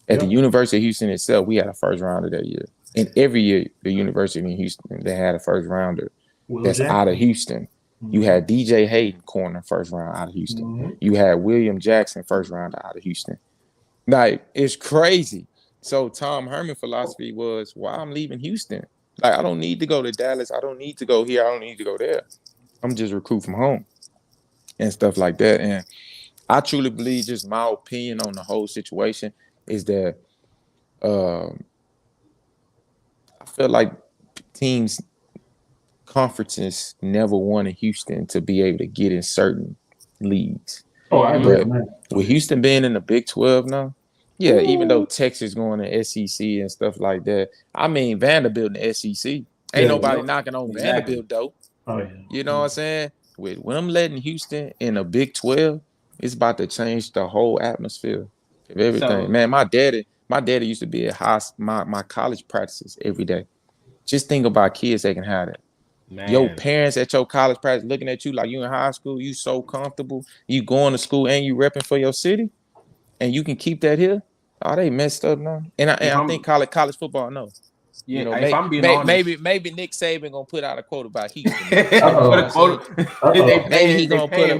At the University of Houston itself, we had a first rounder that year. And every year, the University of Houston, they had a first rounder that's out of Houston. You had DJ Hayden corner first round out of Houston. You had William Jackson first round out of Houston. Like, it's crazy. So Tom Herman philosophy was, I'm leaving Houston. Like, I don't need to go to Dallas. I don't need to go here. I don't need to go there. I'm just recruit from home and stuff like that. And I truly believe, just my opinion on the whole situation is that I feel like conferences never wanted Houston to be able to get in certain leagues. Oh, I agree. With Houston being in the Big 12 now, even though Texas going to SEC and stuff like that, I mean, Vanderbilt in the SEC. Ain't nobody knocking on Vanderbilt, though. Oh, yeah. You know what I'm saying? When I'm letting Houston in a Big 12, it's about to change the whole atmosphere of everything. So, man, my daddy used to be at my college practices every day. Just think about kids that can have that. Man. Your parents at your college practice looking at you like you in high school, you so comfortable, you going to school and you repping for your city, and you can keep that here. Oh, they messed up now. And I think college football, no. Yeah, if I'm being honest, maybe Nick Saban gonna put out a quote about Houston. Maybe he gonna put a,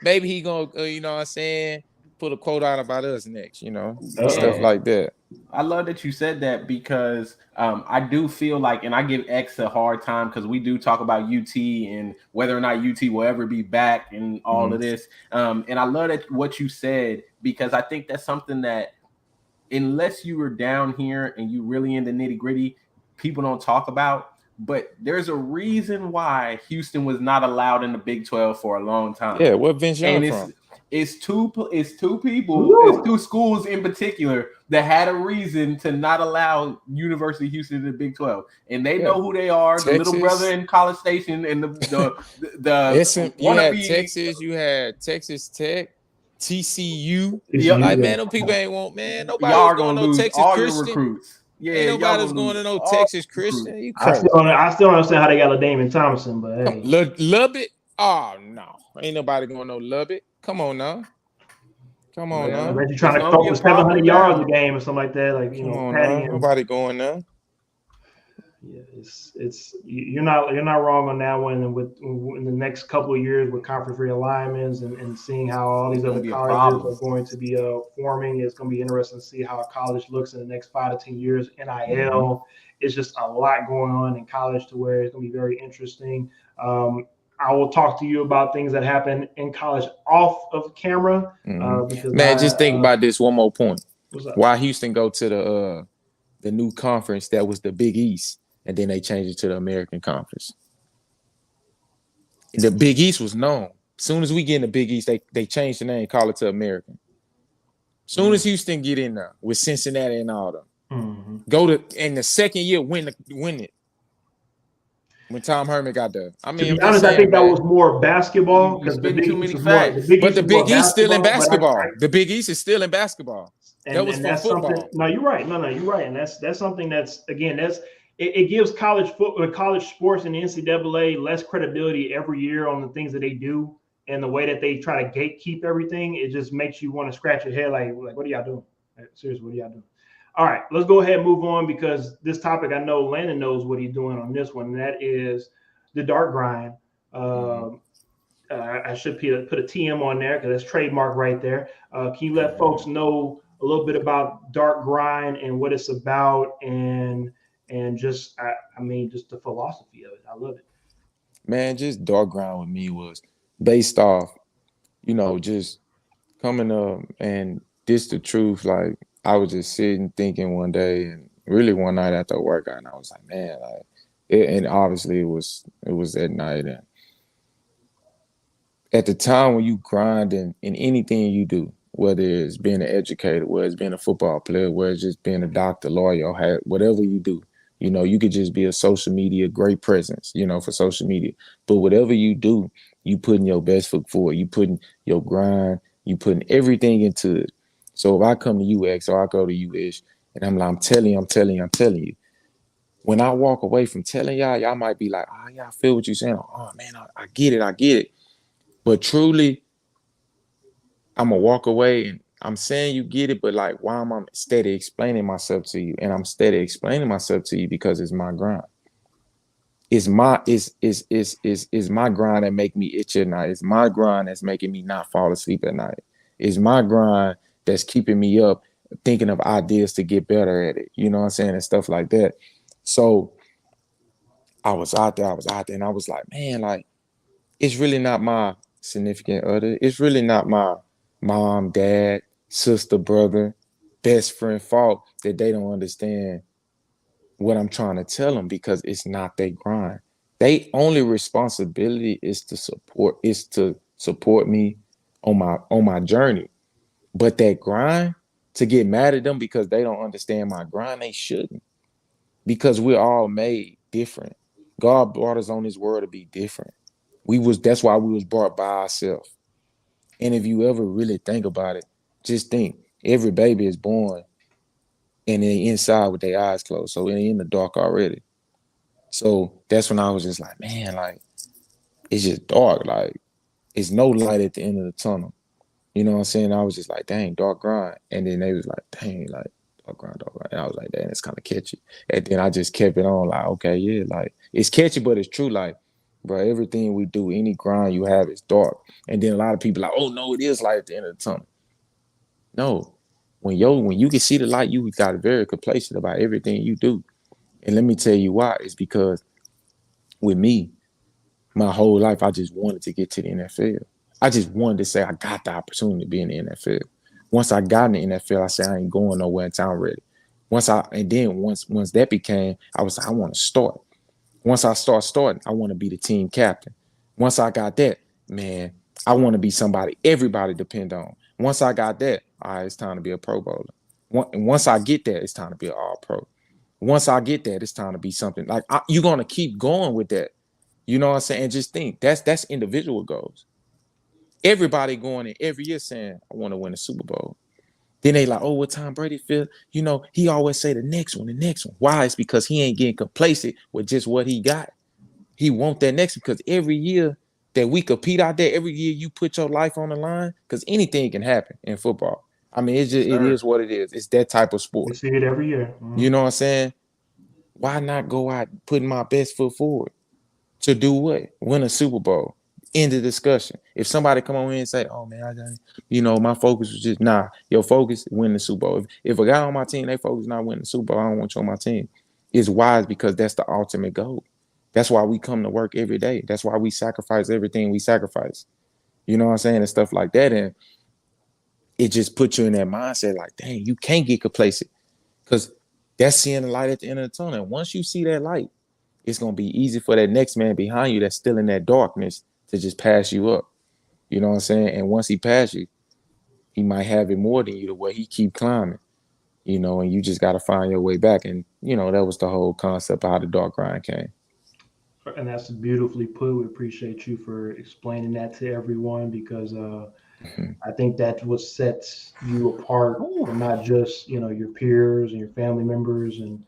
maybe he gonna you know what I'm saying, put a quote out about us next, stuff like that. I love that you said that, because I do feel like, and I give X a hard time because we do talk about UT and whether or not UT will ever be back and all of this. And I love that what you said, because I think that's something that, unless you were down here and you really in the nitty gritty, people don't talk about. But there's a reason why Houston was not allowed in the Big 12 for a long time. Yeah, where Vince Young from? It's two people, it's two schools in particular that had a reason to not allow University of Houston in the Big 12. And they know who they are, Texas. The little brother in College Station and the you had Texas, you had Texas Tech, TCU. Like, man, them people ain't want, man. Nobody y'all going to lose Texas all Christian. Your recruits. Yeah, ain't nobody's going to know Texas Christian. You I still don't understand how they got LaDainian Thompson, but hey. Lubbock? Oh, no. Ain't nobody going to know Lubbock. Come on now. Unless you're trying to throw for 700 yards a game or something like that, like Patty. Nobody going now. Yeah, it's you're not wrong on that one. And in the next couple of years with conference realignments and seeing how all these other colleges are going to be forming, it's going to be interesting to see how a college looks in the next 5 to 10 years. NIL is just a lot going on in college to where it's going to be very interesting. I will talk to you about things that happen in college off of camera. Because just think about this one more point. Why Houston go to the new conference that was the Big East, and then they changed it to the American Conference. The Big East was known. Soon as we get in the Big East, they change the name, call it to American. Soon as Houston get in there with Cincinnati and all them, go to in the second year win it. When Tom Herman got there, I mean, To I'm be just honest, I saying, think that man. was more basketball You because the spitting Big too East many is more. facts. But the Big East still in basketball. But The Big East is still in basketball. That was and for that's football. something. No, you're right. No, you're right. And that's something that's again it gives college football, college sports, and the NCAA less credibility every year on the things that they do and the way that they try to gatekeep everything. It just makes you want to scratch your head like what are y'all doing? Like, seriously, what are y'all doing? All right, let's go ahead and move on because this topic, I know Landon knows what he's doing on this one, and that is the dark grind. I should put a TM on there because that's trademark right there. Can you let folks know a little bit about dark grind and what it's about and just just the philosophy of it? I love it. Man, just dark grind with me was based off, just coming up and this the truth. Like I was just sitting thinking one day and really one night after a workout, and I was like, man, and obviously it was that night. And at the time when you grind in anything you do, whether it's being an educator, whether it's being a football player, whether it's just being a doctor, lawyer, or whatever you do, you could just be a social media great presence, for social media. But whatever you do, you putting your best foot forward. You putting your grind, you putting everything into it. So if I come to UX or I go to UX and I'm like, I'm telling you. When I walk away from telling y'all might be like, oh, yeah, I feel what you're saying. Oh, man, I get it. But truly, I'm going to walk away and I'm saying you get it, but like, why am I steady explaining myself to you? And I'm steady explaining myself to you because it's my grind. It's my grind that make me itch at night. It's my grind that's making me not fall asleep at night. It's my grind that's keeping me up thinking of ideas to get better at it. You know what I'm saying? And stuff like that. So I was out there and I was like, man, like, it's really not my significant other. It's really not my mom, dad, sister, brother, best friend fault that they don't understand what I'm trying to tell them because it's not their grind. They only responsibility is to support me on my journey. But that grind, to get mad at them because they don't understand my grind, they shouldn't. Because we're all made different. God brought us on this world to be different. That's why we was brought by ourselves. And if you ever really think about it, just think every baby is born and they're inside with their eyes closed. So they're in the dark already. So that's when I was just like, man, like, it's just dark. Like, it's no light at the end of the tunnel. You know what I'm saying? I was just like, dang, dark grind. And then they was like, dang, like, dark grind. And I was like, dang, it's kind of catchy. And then I just kept it on like, okay, yeah, like, it's catchy, but it's true. Like, bro, everything we do, any grind you have is dark. And then a lot of people like, oh, no, it is light at the end of the tunnel. No. When you can see the light, you got very complacent about everything you do. And let me tell you why. It's because with me, my whole life, I just wanted to get to the NFL. I just wanted to say I got the opportunity to be in the NFL. Once I got in the NFL, I said I ain't going nowhere until I'm ready. Once that became, I was like, I want to start. Once I start starting, I want to be the team captain. Once I got that, man, I want to be somebody everybody depend on. Once I got that, all right, it's time to be a Pro Bowler. Once I get that, it's time to be an All-Pro. Once I get that, it's time to be something like you're gonna keep going with that. You know what I'm saying? And just think that's individual goals. Everybody going in every year saying, I want to win a Super Bowl. Then they like, oh, what Tom Brady feel? He always say the next one. Why? It's because he ain't getting complacent with just what he got. He want that next because every year that we compete out there, every year you put your life on the line, because anything can happen in football. I mean, it is what it is. It's that type of sport. We see it every year. Mm-hmm. You know what I'm saying? Why not go out putting my best foot forward to do what? Win a Super Bowl. End of discussion. If somebody come on here and say, oh man, my focus was just your focus, win the Super Bowl. If a guy on my team, they focus not winning the Super Bowl, I don't want you on my team. It's wise because that's the ultimate goal. That's why we come to work every day. That's why we sacrifice everything we sacrifice. You know what I'm saying? And stuff like that. And it just puts you in that mindset like, dang, you can't get complacent. Because that's seeing the light at the end of the tunnel. And once you see that light, it's going to be easy for that next man behind you that's still in that darkness to just pass you up. You know what I'm saying? And once he pass you, he might have it more than you the way he keep climbing, you know, and you just got to find your way back. And, you know, that was the whole concept of how the dark grind came. And that's beautifully put. We appreciate you for explaining that to everyone because I think that's what sets you apart from not just your peers and your family members and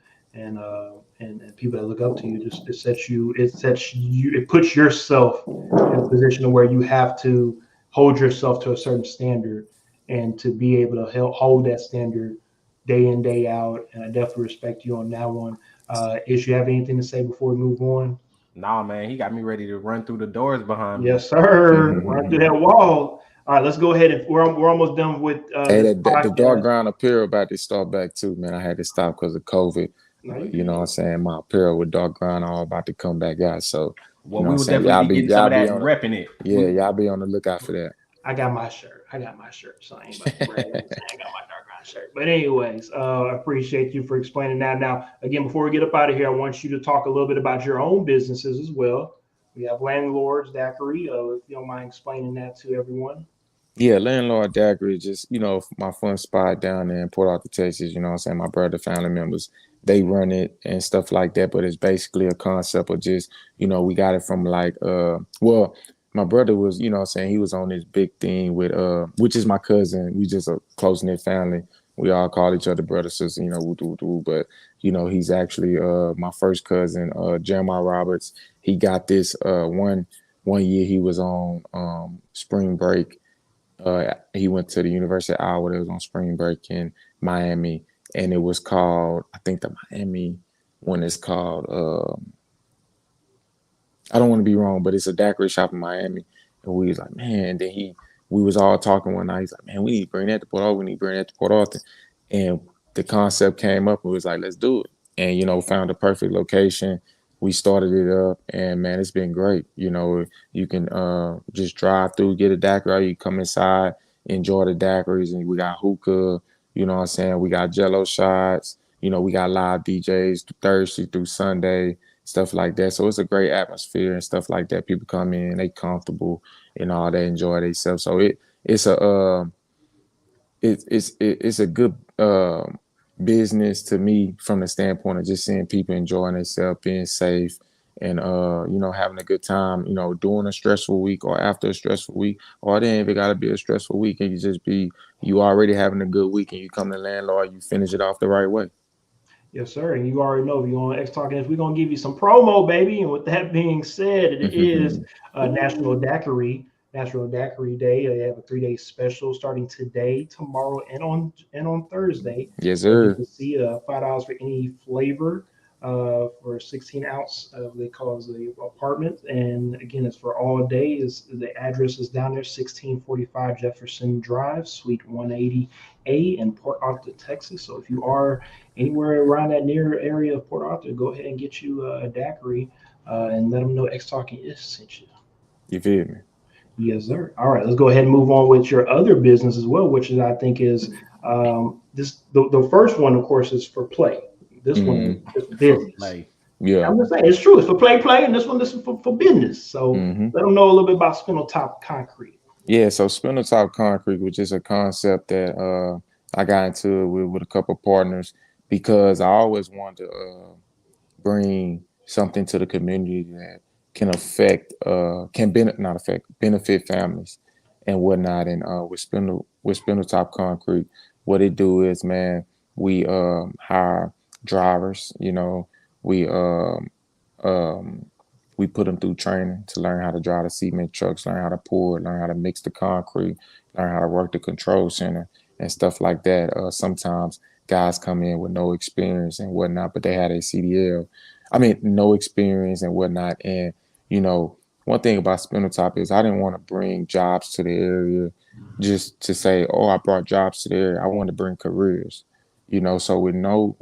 people that look up to you. Just it puts yourself in a position where you have to hold yourself to a certain standard and to be able to hold that standard day in, day out. And I definitely respect you on that one. Ish, you have anything to say before we move on? Nah, man, he got me ready to run through the doors behind me. Yes, sir. Run through that wall. All right, let's go ahead and we're almost done with Hey, this the dark podcast. grind apparel about to start back too, man. I had to stop because of COVID. You know what I'm saying? My apparel with dark grind all about to come back out. So, Well, you know we what will I'm saying? definitely be getting some of that and repping it. Yeah, y'all be on the lookout for that. I got my shirt. So I ain't about to brag. I got my dark grind shirt. But anyways, I appreciate you for explaining that. Now, again, before we get up out of here, I want you to talk a little bit about your own businesses as well. We have Landlord Dagger. If you don't mind explaining that to everyone. Yeah, Landlord Dagger is just, you know, my fun spot down there in Port Arthur, Texas. You know what I'm saying? My brother, family members, they run it and stuff like that. But it's basically a concept of just, you know, we got it from like, well, my brother was, you know what I'm saying, he was on this big thing with, which is my cousin. We just a close-knit family. We all call each other brother, sister, you know, woo. But, you know, he's actually my first cousin, Jeremiah Roberts. He got this one year he was on spring break. He went to the University of Iowa. That was on spring break in Miami, and it was called, I think the Miami one is called, I don't want to be wrong, but it's a daiquiri shop in Miami. And we was like, man, we was all talking one night. He's like, man, we need to bring that to Port Arthur. We need to bring that to Port Arthur. And the concept came up and we was like, let's do it. And, you know, found the perfect location. We started it up, and man, it's been great. You know, you can just drive through, get a daiquiri, you come inside, enjoy the daiquiris, and we got hookah, you know what I'm saying? We got jello shots, you know, we got live DJs Thursday through Sunday, stuff like that. So it's a great atmosphere and stuff like that. People come in, they comfortable and all, they enjoy themselves. So it's a good business to me from the standpoint of just seeing people enjoying themselves, being safe, and you know, having a good time, you know, during a stressful week or after a stressful week, or it ain't even gotta be a stressful week. And you already having a good week and you come to Landlord, you finish it off the right way. Yes, sir. And you already know if you're on X Talking this, we're gonna give you some promo, baby. And with that being said, it is National Daiquiri Day. They have a 3-day special starting today, tomorrow, and on Thursday. Yes, So you sir. can see $5 for any flavor for 16 ounce. They call it the apartment, and again, it's for all day. The address is down there, 1645 Jefferson Drive, Suite 180A in Port Arthur, Texas. So if you are anywhere around that near area of Port Arthur, go ahead and get you a daiquiri and let them know X Talking is sent you. You feel me? Yes, sir. All right, let's go ahead and move on with your other business as well, which is I think is the first one, of course, is for play. This one is business. Play. Yeah. I'm just saying it's true. It's for play, and this one is for business. So let them know a little bit about Spindletop Concrete. Yeah, so Spindletop Concrete, which is a concept that I got into it with a couple of partners because I always wanted to bring something to the community that can benefit families and whatnot. And with Spindletop Concrete, what it do is, man, we hire drivers. You know, we put them through training to learn how to drive the cement trucks, learn how to pour, learn how to mix the concrete, learn how to work the control center and stuff like that. Sometimes guys come in with no experience and whatnot, but they had a CDL. I mean, no experience and whatnot. And, you know, one thing about Spindletop is I didn't want to bring jobs to the area just to say, oh, I brought jobs to the area. I want to bring careers, you know. So with no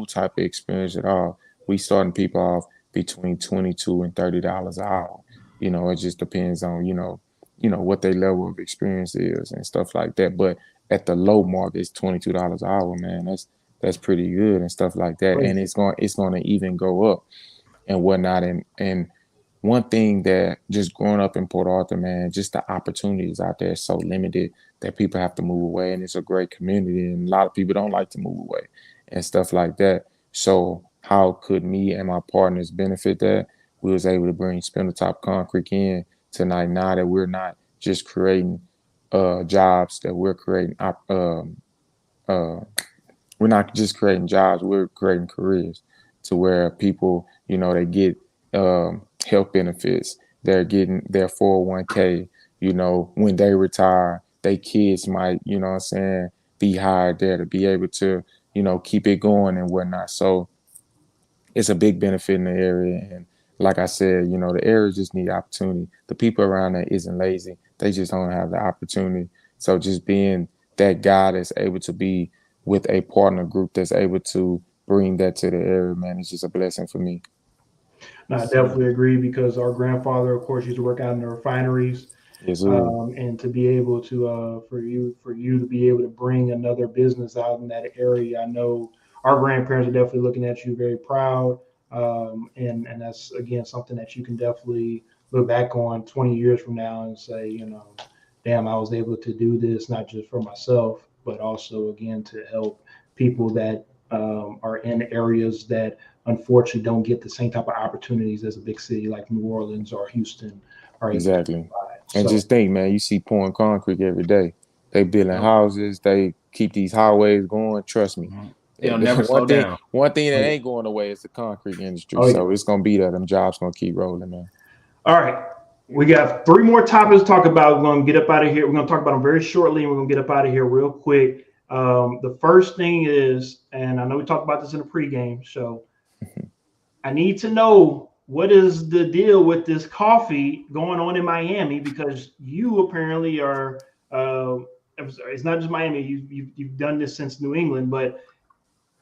type of experience at all, we starting people off between $22 and $30 an hour. You know, it just depends on, you know, what their level of experience is and stuff like that. But at the low mark, it's $22 an hour, man. That's pretty good and stuff like that. Right. And it's going to even go up and whatnot. And one thing that just growing up in Port Arthur, man, just the opportunities out there is so limited that people have to move away. And it's a great community. And a lot of people don't like to move away and stuff like that. So how could me and my partners benefit that? We was able to bring Spindletop Concrete in tonight. Now that we're not just creating jobs, that we're creating we're not just creating jobs, we're creating careers to where people, you know, they get health benefits, they're getting their 401k, you know, when they retire, their kids might, you know what I'm saying, be hired there to be able to, you know, keep it going and whatnot. So it's a big benefit in the area. And like I said, you know, the area just need opportunity. The people around there isn't lazy. They just don't have the opportunity. So just being that guy that's able to be with a partner group that's able to bring that to the area, man, it's just a blessing for me. No, I definitely agree because our grandfather, of course, used to work out in the refineries. Yes, And to be able to for you to be able to bring another business out in that area, I know our grandparents are definitely looking at you very proud, and that's again something that you can definitely look back on 20 years from now and say, you know, damn, I was able to do this not just for myself, but also again to help people that are in areas that unfortunately don't get the same type of opportunities as a big city like New Orleans or Houston are able to exactly. provide. And So, just think, man, you see pouring concrete every day. They building houses. They keep these highways going. Trust me. It'll never slow down. One thing that ain't going away is the concrete industry. Oh, yeah. So it's gonna be there. Them jobs gonna keep rolling, man. All right. We got 3 more topics to talk about. We're going to get up out of here. We're going to talk about them very shortly, and we're going to get up out of here real quick. The first thing is, and I know we talked about this in the pregame show, I need to know what is the deal with this coffee going on in Miami, because you apparently are it's not just Miami. You've done this since New England, but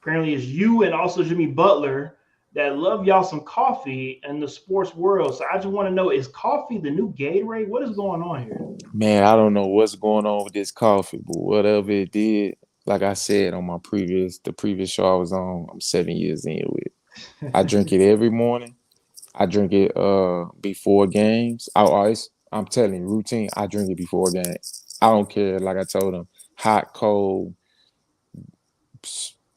apparently it's you and also Jimmy Butler that love y'all some coffee in the sports world. So I just want to know, is coffee the new Gatorade? What is going on here? Man, I don't know what's going on with this coffee, but whatever it did, like I said on the previous show I was on, I'm 7 years in with it. I drink it every morning. I drink it before games. I'm telling you, routine. I drink it before games. I don't care. Like I told them, hot, cold,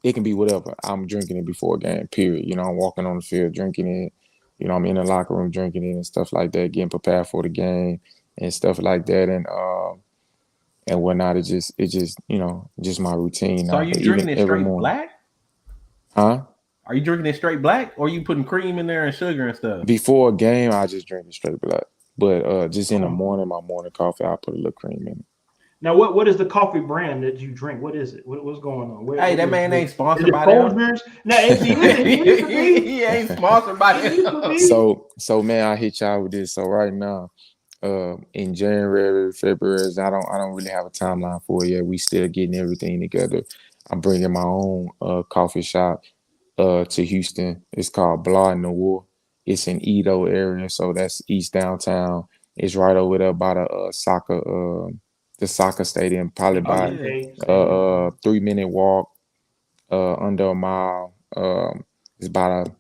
it can be whatever. I'm drinking it before a game, period. You know, I'm walking on the field drinking it. You know, I'm in the locker room drinking it and stuff like that, getting prepared for the game and stuff like that. And whatnot. It just, you know, just my routine. So are you drinking it straight black? Huh? Are you drinking it straight black, or are you putting cream in there and sugar and stuff? Before a game, I just drink it straight black. But just in the morning, my morning coffee, I put a little cream in it. Now, what is the coffee brand that you drink? What is it? What's going on? Hey, that man ain't sponsored by them. No, he ain't sponsored by them. So man, I hit y'all with this. So right now, in January, February, I don't really have a timeline for it yet. We still getting everything together. I'm bringing my own coffee shop to Houston. It's called Blah Noir. It's in Edo area, so that's East Downtown. It's right over there by the soccer stadium, probably about 3-minute walk, under a mile. It's about a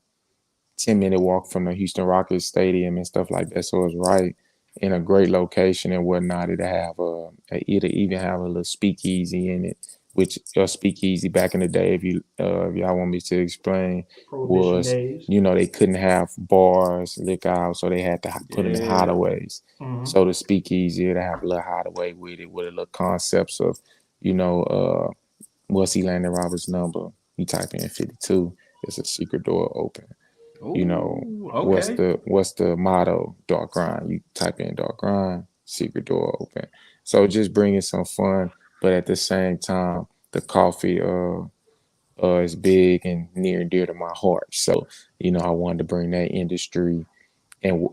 10-minute walk from the Houston Rockets stadium and stuff like that. So it's right in a great location and whatnot. It'll even have a little speakeasy in it, which a speakeasy back in the day, if y'all want me to explain, was days. You know, they couldn't have bars, liquor out, so they had to put them in hideaways. Mm-hmm. So the speakeasy, to have a little hideaway with it, with a little concepts of, you know, what's Landon Roberts' number? You type in 52, it's a secret door open. Ooh, you know, okay. what's the motto? Dark grind. You type in dark grind, secret door open. So just bringing some fun, but at the same time, the coffee is big and near and dear to my heart. So, you know, I wanted to bring that industry, and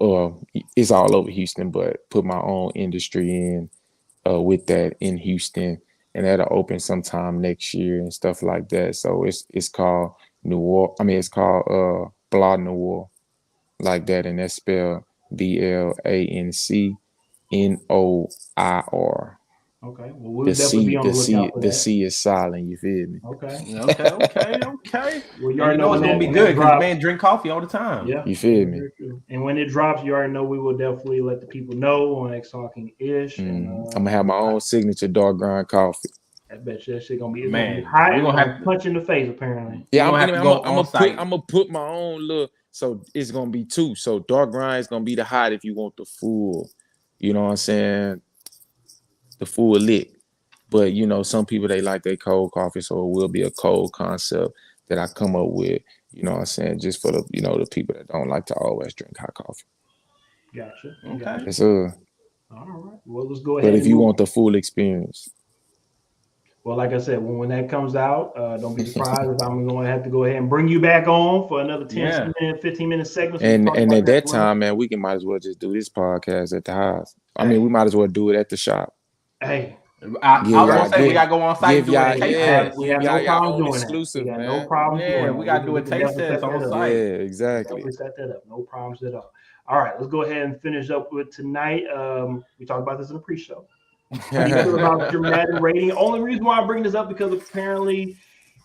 it's all over Houston, but put my own industry in with that in Houston, and that'll open sometime next year and stuff like that. So it's called it's called Blah Noir, like that, and that's spelled BLANCNOIR. Okay. Well, we'll definitely be on the lookout for that. The sea is silent. You feel me? Okay. Okay. Well, you And already know it's gonna be when good that because drops. man drink coffee all the time. Yeah. You feel me? And when it drops, you already know we will definitely let the people know on X Talking Ish. And I'm gonna have my own signature dark grind coffee. I bet you that shit gonna be Man, we're gonna have to punch in the face apparently. Yeah, I'm gonna put my own little. So it's gonna be two. So dark grind is gonna be the hot if you want the full. You know what I'm saying? The full lit. But you know, some people they like their cold coffee, so it will be a cold concept that I come up with. You know what I'm saying? Just for the the people that don't like to always drink hot coffee. Gotcha. Okay. Yes, All right. Well, let's go ahead. But if you want the full experience. Well, like I said, when that comes out, don't be surprised if I'm going to have to go ahead and bring you back on for another 15-minute segment. And at that time, man, we might as well just do this podcast at the house. I mean, we might as well do it at the shop. Hey. I was gonna say we gotta go on site and do a taste test. We have no problem doing exclusive, that. We got man. no problem doing that. We gotta do a taste test on site. Yeah, exactly. We set that up. No problems at all. All right, let's go ahead and finish up with tonight. We talked about this in the pre-show. How do you feel about your Madden rating? Only reason why I bring this up because apparently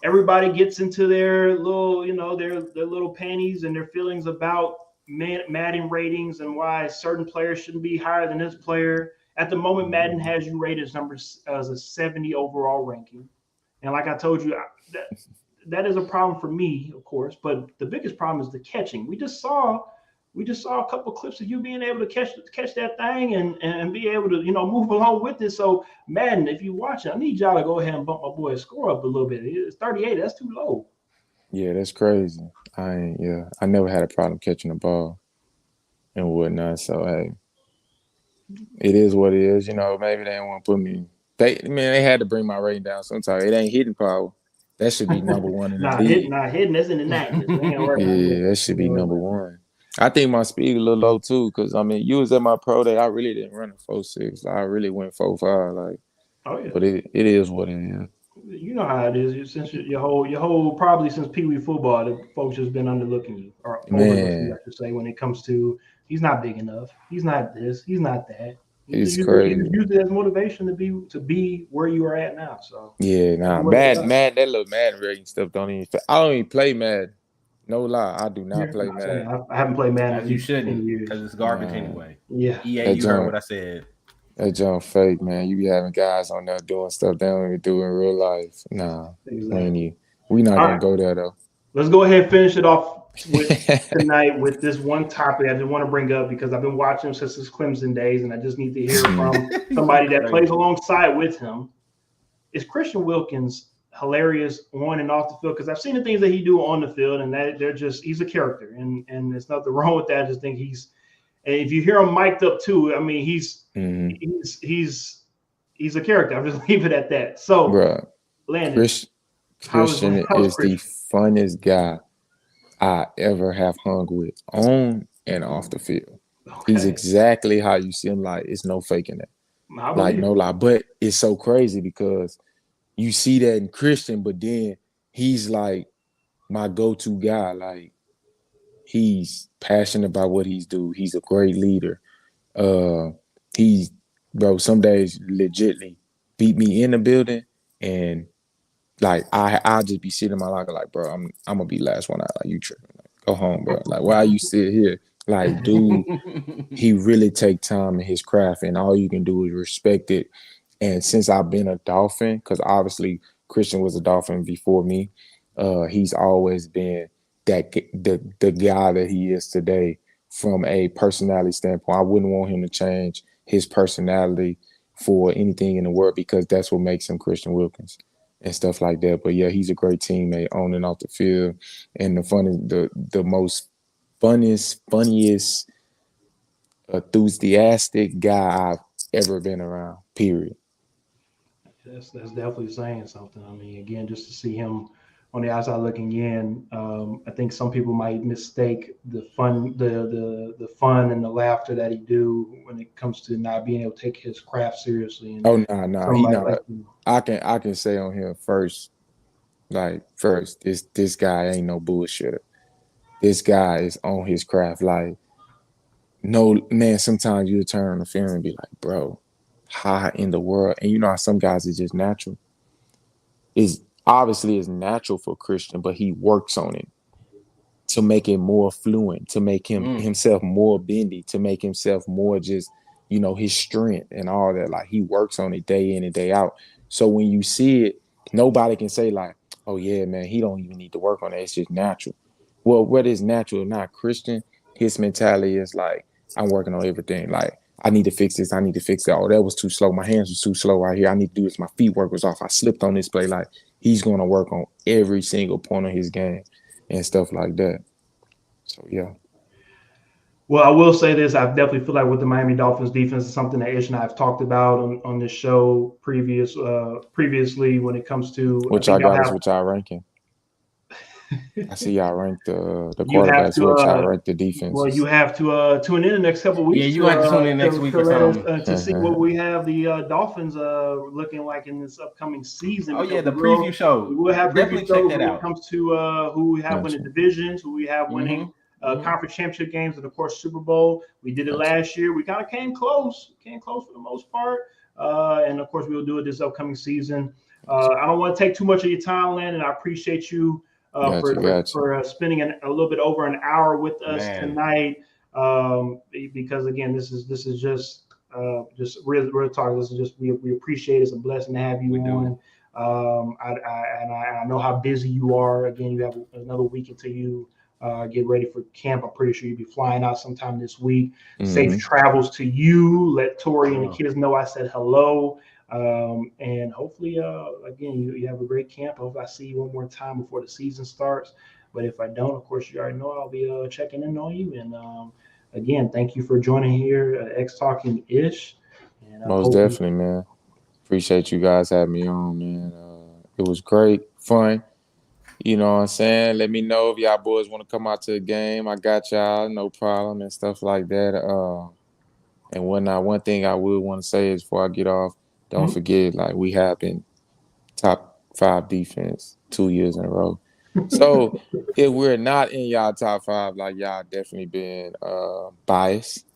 everybody gets into their little, their little panties and their feelings about Madden ratings and why certain players shouldn't be higher than this player. At the moment, Madden has you rated as a 70 overall ranking. And like I told you, that is a problem for me, of course. But the biggest problem is the catching. We just saw a couple of clips of you being able to catch that thing and be able to, move along with it. So, Madden, if you watch it, I need y'all to go ahead and bump my boy's score up a little bit. It's 38. That's too low. Yeah, that's crazy. I never had a problem catching the ball and whatnot. So, hey. It is what it is, maybe they didn't want to put me. They had to bring my rating down sometimes. It ain't hitting power. That should be number one in the league. Not hitting, that's in the 90s. Yeah, that should be number one. I think my speed a little low too, because you was at my pro day. I really didn't run a 4.6. I really went 4.5. Oh yeah. But it is what it is. You know how it is. Since your whole probably since Pee Wee football, the folks just been underlooking you or overlooking you, I should say, when it comes to he's not big enough. He's not this. He's not that. It's crazy. You use it as motivation to be where you are at now. So yeah, Madden, that little Madden rating stuff I don't even play Madden. No lie, I do not play Madden. I haven't played Madden as you shouldn't because it's garbage anyway. Yeah, EA, you heard what I said. That jump fake, man. You be having guys on there doing stuff they don't even do in real life. Nah, exactly. We not gonna go there though. Let's go ahead and finish it off tonight with this one topic I just want to bring up because I've been watching him since his Clemson days, and I just need to hear from somebody that plays alongside with him. Is Christian Wilkins hilarious on and off the field? Because I've seen the things that he do on the field, and that he's a character, and there's nothing wrong with that. I just think and if you hear him mic'd up too, he's a character. I'll just leave it at that. So, bruh, Landon, Christian is the funnest guy I ever have hung with on and off the field. Okay. He's exactly how you see him. Like, it's no faking it. Like, no lie. But it's so crazy because you see that in Christian, but then he's like my go-to guy. Like, he's passionate about what he's doing. He's a great leader. Some days legitly beat me in the building, and like I'll just be sitting in my locker like, bro, I'm gonna be last one out. Like, you tripping? Like, go home, bro. Like, why you sit here? Like, dude, he really take time in his craft, and all you can do is respect it. And since I've been a Dolphin, because obviously Christian was a Dolphin before me, he's always been the guy that he is today from a personality standpoint. I wouldn't want him to change his personality for anything in the world because that's what makes him Christian Wilkins and stuff like that. But yeah, he's a great teammate on and off the field, and the most funniest, enthusiastic guy I've ever been around. Period. That's definitely saying something. Again, just to see him on the outside looking in, I think some people might mistake the fun, the fun and the laughter that he do when it comes to not being able to take his craft seriously. And He not. I can say on him first, this guy ain't no bullshitter. This guy is on his craft. Like, no man. Sometimes you turn on the film and be like, bro, how in the world, and you know how some guys is just natural. Is obviously is natural for Christian, but he works on it to make it more fluent, to make himself more bendy, to make himself more just, you know, his strength and all that. Like he works on it day in and day out. So when you see it, nobody can say like, oh yeah, man, he don't even need to work on it. It's just natural. Well, what is natural, not Christian, his mentality is like, I'm working on everything. Like, I need to fix this. I need to fix that. Oh, that was too slow. My hands was too slow right here. I need to do this. My feet work was off. I slipped on this play. Like, he's going to work on every single point of his game and stuff like that. So, yeah. Well, I will say this. I definitely feel like with the Miami Dolphins defense is something that Ish and I have talked about on this show previously when it comes to what y'all got is what y'all ranking. I see y'all rank the quarterbacks. What y'all rank the defense. Well, you have to tune in the next couple of weeks. Yeah, you have to tune in next week or something to see what we have the Dolphins looking like in this upcoming season. Oh yeah, the preview show. We will have definitely check that out. When it comes to who we have winning divisions, who we have winning conference championship games, and of course Super Bowl. We did it last year. We kind of came close for the most part, and of course we will do it this upcoming season. I don't want to take too much of your time, Landon. I appreciate you. For spending a little bit over an hour with us tonight, because again, this is just real talk. This is just we appreciate it. It's a blessing to have you on. I know how busy you are. Again, you have another week until you get ready for camp. I'm pretty sure you'll be flying out sometime this week. Safe travels to you. Let Tori and the kids know I said hello. And hopefully, again, you have a great camp. Hopefully I see you one more time before the season starts. But if I don't, of course, you already know I'll be checking in on you. And again, thank you for joining here at X Talking Ish. And, most definitely, man. Appreciate you guys having me on, man. It was great, fun. You know what I'm saying? Let me know if y'all boys want to come out to a game. I got y'all, no problem, and stuff like that. And whatnot. One thing I would want to say is before I get off, don't forget, like, we have been top 5 defense 2 years in a row. So if we're not in y'all top 5, like, y'all definitely been biased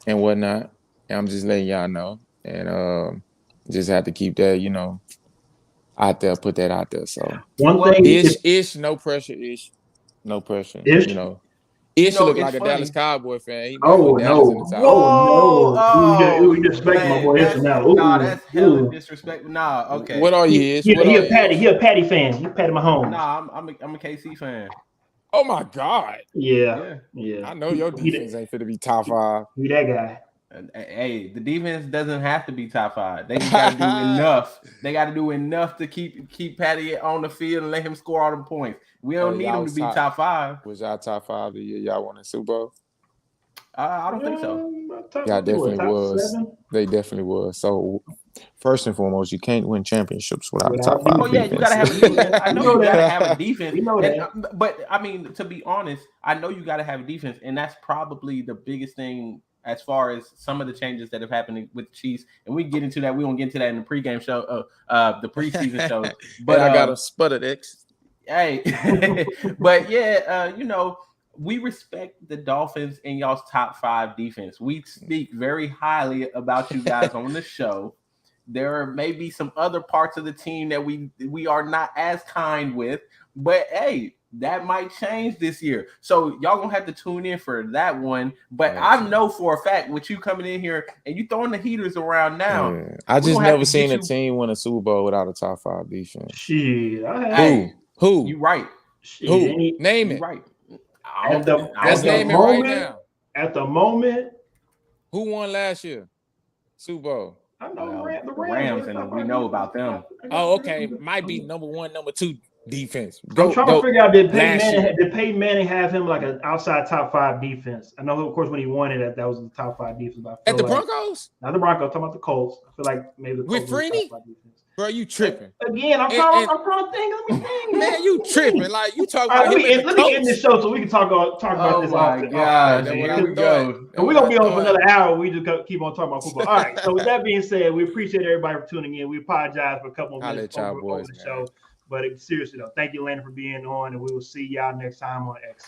and whatnot. And I'm just letting y'all know. And just have to keep that, you know, out there, put that out there. So one thing Ish, no pressure, Ish. No pressure. Ish? You know. Ish look like a Dallas Cowboy fan. He no. Whoa. We disrespect my boy Ish now. Nah, that's hella disrespectful. Nah, okay. What are you, Ish? He a Patty fan. He Patty Mahomes. Nah, I'm a KC fan. Oh my God. Yeah. I know your defense ain't fit to be top 5. He that guy. Hey, the defense doesn't have to be top 5. They just got to do enough. They got to do enough to keep Patty on the field and let him score all the points. We don't need him to be top 5. Was y'all top 5 the year y'all won the Super Bowl? I don't think so. Yeah, definitely was. 7? They definitely was. So first and foremost, you can't win championships without a top 5. Oh yeah, you gotta have a defense. I know you gotta have a defense. But I mean, to be honest, I know you gotta have a defense, and that's probably the biggest thing as far as some of the changes that have happened with the Chiefs. And we get into that. We won't get into that in the pregame show, the preseason show. But I got a sputtered X. Hey, but yeah, you know, we respect the Dolphins in y'all's top 5 defense. We speak very highly about you guys on the show. There may be some other parts of the team that we are not as kind with, but hey, that might change this year. So y'all gonna have to tune in for that one. But I know for a fact with you coming in here and you throwing the heaters around now. Yeah. I just never seen a team win a Super Bowl without a top 5 defense. Shit. Who? You right. Who? Name it. Right. Let's name it right now. At the moment. Who won last year? Super Bowl. I know the Rams, and we know about them. Oh, okay. Might be number 1, number 2 defense. I'm trying to figure out did Peyton Manning have him like an outside top 5 defense? I know, of course, when he won it, that was the top 5 defense. At the Broncos? Not the Broncos. I'm talking about the Colts. I feel like maybe the Colts with Freeney? Bro, you tripping. Again, I'm trying to think. Let me think. Man, you tripping. Like, you talking about let me end this show so we can talk about this. Oh, my God. Here we go. And we're going to be on for another hour. We just keep on talking about football. All right. So with that being said, we appreciate everybody for tuning in. We apologize for a couple of minutes over the show. But seriously, though, thank you, Landon, for being on. And we will see y'all next time on X.